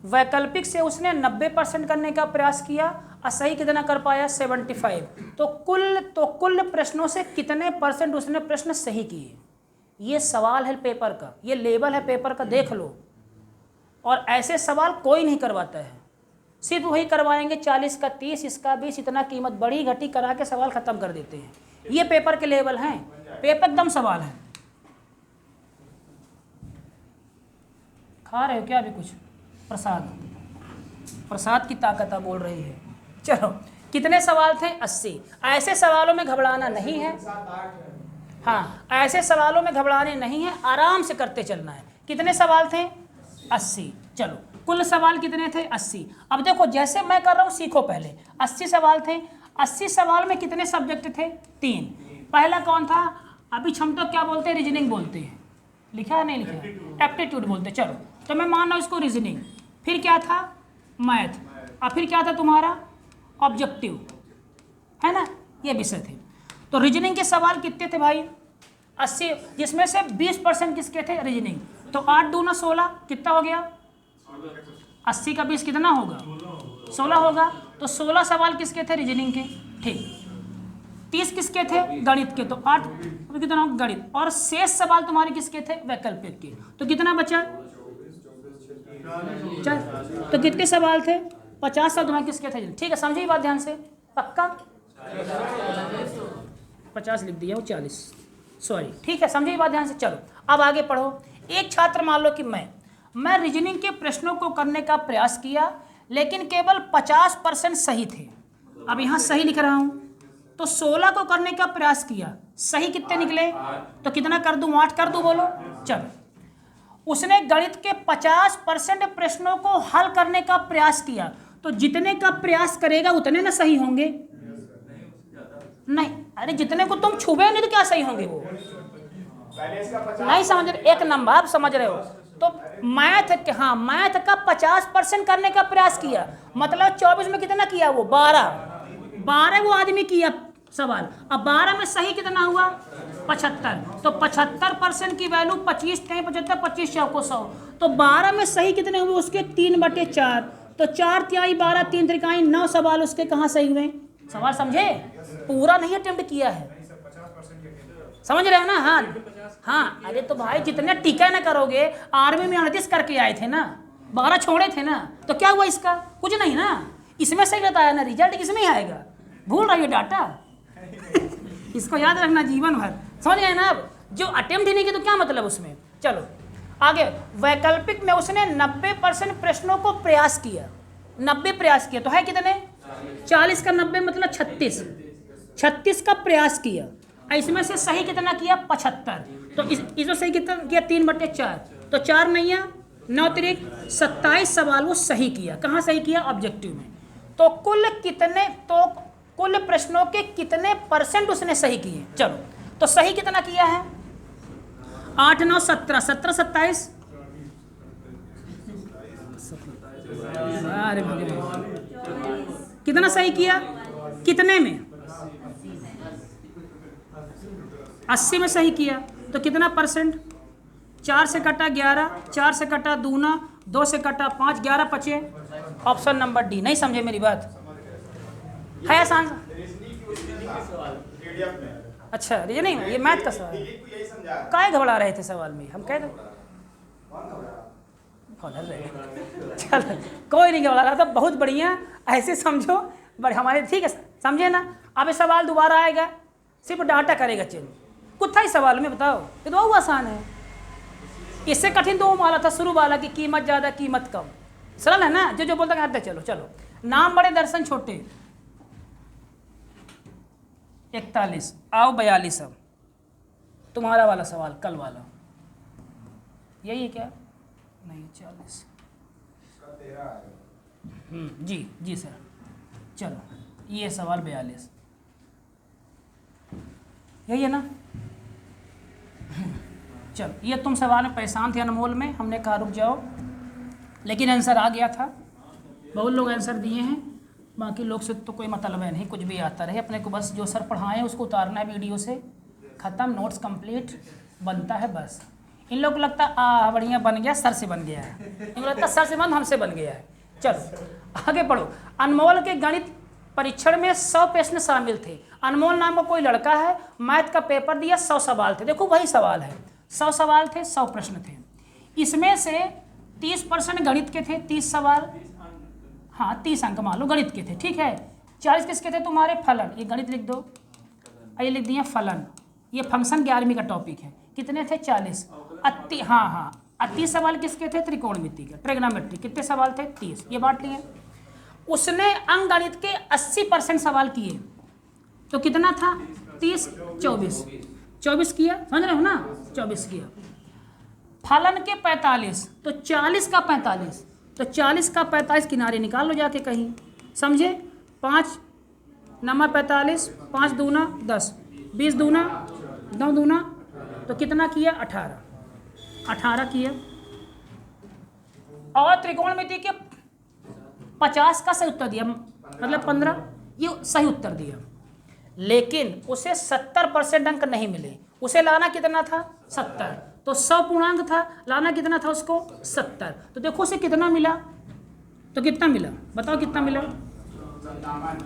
वैकल्पिक से उसने 90% करने का प्रयास किया और सही कितना कर पाया, 75। तो कुल प्रश्नों से कितने % उसने प्रश्न सही किए। ये सवाल है पेपर का, ये लेवल है पेपर का, देख लो। और ऐसे सवाल कोई नहीं करवाता है, सिर्फ वही करवाएंगे 40 का 30, इसका 20, इतना कीमत बढ़ी घटी करा के सवाल ख़त्म कर देते हैं। ये पेपर के लेवल हैं, पेपर एकदम सवाल है। खा रहे हो क्या अभी कुछ प्रसाद की ताकत बोल रही है। चलो कितने सवाल थे, 80। ऐसे सवालों में घबराना नहीं है, हाँ ऐसे सवालों में घबराने नहीं है, आराम से करते चलना है। कितने सवाल थे, 80। चलो कुल सवाल कितने थे, 80। अब देखो जैसे मैं कर रहा हूँ सीखो पहले। 80 सवाल थे, 80 सवाल में कितने सब्जेक्ट थे, 3। पहला कौन था, अभी हम तो क्या बोलते हैं, रीजनिंग बोलते हैं, लिखा है नहीं लिखा, एप्टीट्यूड बोलते। चलो तो मैं मान रहा हूँ इसको रीजनिंग, फिर क्या था मैथ, और फिर क्या था तुम्हारा ऑब्जेक्टिव, है ना, ये विषय थे। तो रीजनिंग के सवाल कितने थे भाई, 80, जिसमें से 20% किसके थे, रीजनिंग। तो 8 दूना 16 कितना हो गया, 80 का 20 कितना होगा, 16 होगा। तो 16 सवाल किसके थे, रीजनिंग के, ठीक। 30 किसके थे, गणित के, तो 8 कितना होगा गणित, और शेष सवाल तुम्हारे किसके थे, वैकल्पिक के। तो कितना बचा, चल तो कितने सवाल थे, 50 सवाल तुम्हारे किसके थे, ठीक है, समझिए बात ध्यान से, पक्का 50 लिख दिया, वो 40, सॉरी, ठीक है, समझिए बात ध्यान से। चलो अब आगे पढ़ो। एक छात्र मान लो कि मैं रीजनिंग के प्रश्नों को करने का प्रयास किया लेकिन केवल 50% सही थे। अब यहाँ सही लिख रहा हूँ, तो 16 को करने का प्रयास किया, सही कितने निकले, तो कितना कर दूँ, 8 कर दूँ, बोलो। चलो उसने गणित के 50% प्रश्नों को हल करने का प्रयास किया, तो जितने का प्रयास करेगा उतने ना सही होंगे, नहीं, अरे जितने को तुम छुबे नहीं तो क्या सही होंगे वो, नहीं समझ रहे, एक नंबर आप समझ रहे हो। तो मैथ के, हाँ मैथ का 50% करने का प्रयास किया, मतलब 24 में कितना किया वो, 12 वो आदमी किया सवाल। अब 12 में सही कितना हुआ, 75। तो 75% की वैल्यू 25 थे, 75, 25 चौको 100। तो 12 में सही कितने हुए उसके, 3/4। तो 4 तिहाई 12, 3 त्रिकाई 9 सवाल उसके कहाँ सही हुए, सवाल समझे, पूरा नहीं अटेम्प्ट किया है, समझ रहे हो ना। हाँ अरे तो भाई जितने टीका ना करोगे, आर्मी में 38 करके आए थे ना, 12 छोड़े थे ना, तो क्या हुआ इसका, कुछ नहीं ना, इसमें सही बताया ना, रिजल्ट किसमें ही आएगा, भूल रही हो डाटा, इसको याद रखना जीवन भर, समझ गए ना। अब जो अटेम्प्ट ही नहीं किया तो क्या मतलब उसमें। चलो आगे, वैकल्पिक में उसने 90% प्रश्नों को प्रयास किया, 90 प्रयास किया, तो है कितने, 40 का 90 मतलब 36, 36 का प्रयास किया, इसमें से सही कितना किया 75, तो इसमें सही कितना किया 3/4, तो 4 नहीं है 9 तिरिक 27 सवाल वो सही किया। कहाँ सही किया? ऑब्जेक्टिव में। तो कुल प्रश्नों के कितने % उसने सही किए? चलो तो सही कितना किया है? 8 9 17, 17 27, अरे कितना सही किया? कितने में? 80 में सही किया। तो कितना %? 4 से कटा 11, 4 से कटा दूना, 2 से कटा 5, 11 बचे। Option number D. नहीं समझे मेरी बात? है आसान? अच्छा ये नहीं, ये मैथ का सवाल है। काहे घबरा रहे थे सवाल में? हम कह दो चलो कोई नहीं घबरा रहा था, बहुत बढ़िया, ऐसे समझो बट हमारे ठीक है समझे ना। अब ये सवाल दोबारा आएगा, सिर्फ डाटा करेगा चेंज। कुछ था इस सवाल में बताओ? ये तो बहुत आसान है। इससे कठिन तो वाला था शुरू वाला कि कीमत ज़्यादा कीमत कम। सरल है ना? जो बोलता है चलो चलो। नाम बड़े दर्शन छोटे। 41 आओ 42। अब तुम्हारा वाला सवाल कल वाला यही है क्या? नहीं 40। जी सर। चलो ये सवाल 42 यही है ना? चलो ये तुम सवाल में परेशान थे अनमोल में, हमने कहा रुक जाओ, लेकिन आंसर आ गया था। बहुत लोग आंसर दिए हैं, बाकी लोग से तो कोई मतलब है नहीं, कुछ भी आता रहे। अपने को बस जो सर पढ़ाएं उसको उतारना है वीडियो से, ख़त्म, नोट्स कंप्लीट बनता है बस। इन लोग को लगता है बढ़िया बन गया, सर से बन गया है, इनको लगता है सर से बन हमसे बन गया है। चलो आगे पढ़ो। अनमोल के गणित परीक्षण में 100 प्रश्न शामिल थे। अनमोल नाम का कोई लड़का है, मैथ का पेपर दिया, 100 सवाल थे। देखो वही सवाल है, 100 सवाल थे, 100 प्रश्न थे। इसमें से 30% गणित के थे, 30 सवाल, हाँ 30 अंक मान लो गणित के थे, ठीक है। 40 किसके थे तुम्हारे? फलन। ये गणित लिख दो, ये लिख दिया फलन। ये फंक्शन 11वीं का टॉपिक है। कितने थे? 40। हाँ 30 सवाल किसके थे? त्रिकोणमिति के, ट्रिग्नोमेट्री। कितने सवाल थे? 30। ये बांट लिए। उसने अंकगणित के 80% सवाल किए, तो कितना था? 30 24 किया, समझ रहे हो ना? 24 किया। फलन के 45, तो 40 का 45, तो 40 का 45 किनारे निकाल लो जाके कहीं, समझे? 5 नमा 45, 5 दूना 10, 20 दूना 9 दूना, तो कितना किया? 18 किया। और त्रिकोणमिति के 50 का सही उत्तर दिया, मतलब 15, ये सही उत्तर दिया। लेकिन उसे 70% अंक नहीं मिले। उसे लाना कितना था? 70। तो 100 पूर्णांक था, लाना कितना था उसको? 70। तो देखो उसे कितना मिला? तो कितना मिला बताओ? कितना मिला?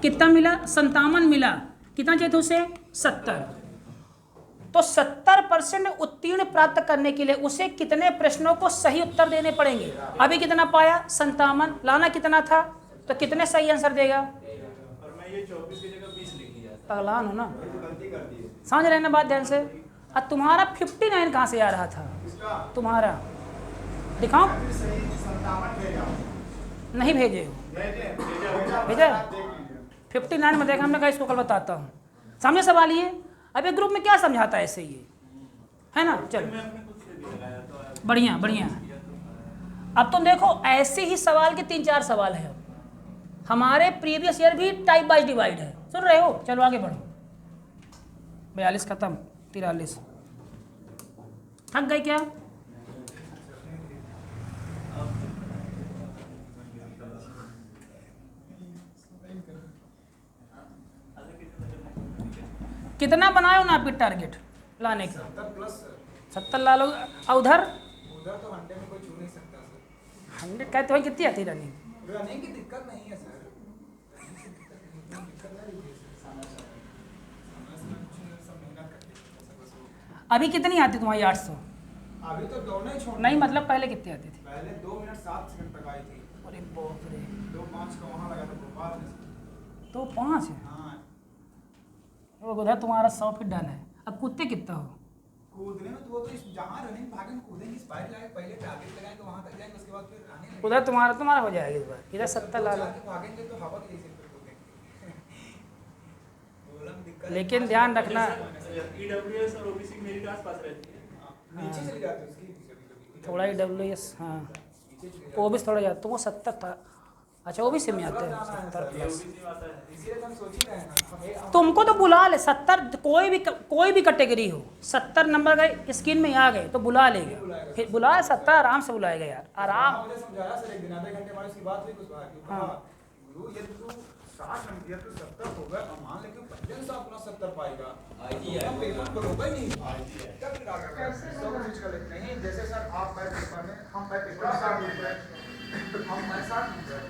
कितना मिला? 57 मिला। कितना चाहिए था उसे? 70। तो 70% उत्तीर्ण प्राप्त करने के लिए उसे कितने प्रश्नों को सही उत्तर देने पड़ेंगे? अभी कितना पाया? 57। लाना कितना था? तो कितने सही आंसर देगा? और मैं ये 24 की जगह 20 लिख दिया। पगलान हो ना? समझ रहे ना बात ध्यान से? अब तुम्हारा 59 कहाँ से आ रहा था? तुम्हारा दिखाओ, नहीं भेजे हो? भेजा 59 में देखा हमने कहा इसको कल बताता हूँ। समझे सवाल ये? अब ये ग्रुप में क्या समझाता है ऐसे, ये है ना? चलो बढ़िया बढ़िया। अब तुम देखो ऐसे ही सवाल के 3-4 सवाल हैं। हमारे प्रीवियस ईयर भी टाइप बाय डिवाइड है, सुन रहे हो? चलो आगे बढ़ो। 42 खत्म, 43। थक गए क्या? कितना बनाए ना आपके टारगेट लाने का? 70 ला लो। उधर तो 100 में कोई छू नहीं सकता सर। 100 कहते हो? कितनी आती रनिंग? रनिंग की दिक्कत नहीं है सर। अभी कितनी आती तुम्हारी? 800। अभी तो दौड़ना ही छोड़ नहीं मतलब पहले कितनी आती थी? पहले 2 मिनट 7 सेकंड तक आई थी। अरे बाप रे। 2:05 का वहाँ लगा था भोपाल में। तो 5 है। हाँ वो उधर तुम्हारा 100 फीट डन है। अब कूदते कितना हो? कूदने में तो वो तो जहाँ रनिंग भागेंगे कूदेंगे, स्पाइक लगाए, पहले टारगेट लगाएंगे तो वहाँ तक जाएंगे, उसके बाद फिर आने उधर तुम्हारा हो जाएगा इस बार। इधर 70 ला लो। भागेंगे तो हवा की जैसे फिर कूदेंगे। लेकिन ध्यान रखना ईडब्ल्यूएस और ओबीसी मेरिट आसपास रहती है। नीचे चली जाती है उसकी कभी-कभी। थोड़ा ही WS, हाँ वो भी थोड़ा जाता, वो 70 था। अच्छा OBC में आते हैं 70 प्लस। ओबीसी में आता है। इसीलिए तो हम सोच ही रहे हैं ना, तुमको तो बुला ले 70, कोई भी कैटेगरी हो, 70 नंबर गए स्क्रीन में आ गए तो बुला लेगा, फिर बुला 70 आराम से बुलाएगा यार, आराम। मुझे समझाया सर एक दिन, आधे घंटे बाद उसकी बात हुई कुछ बात की। हाँ। गुरु ये तो 60 नंबर या तो 70 होगा, अब मान ले कि पहले से अपना 70 पाएगा, हम पेपर पर होगा ही नहीं। क्या क्या सब कुछ कर लेते नहीं, जैसे सर आप मैं पेपर में, हम मैं पेपर में 60 नंबर, हम मैं 60 नंबर।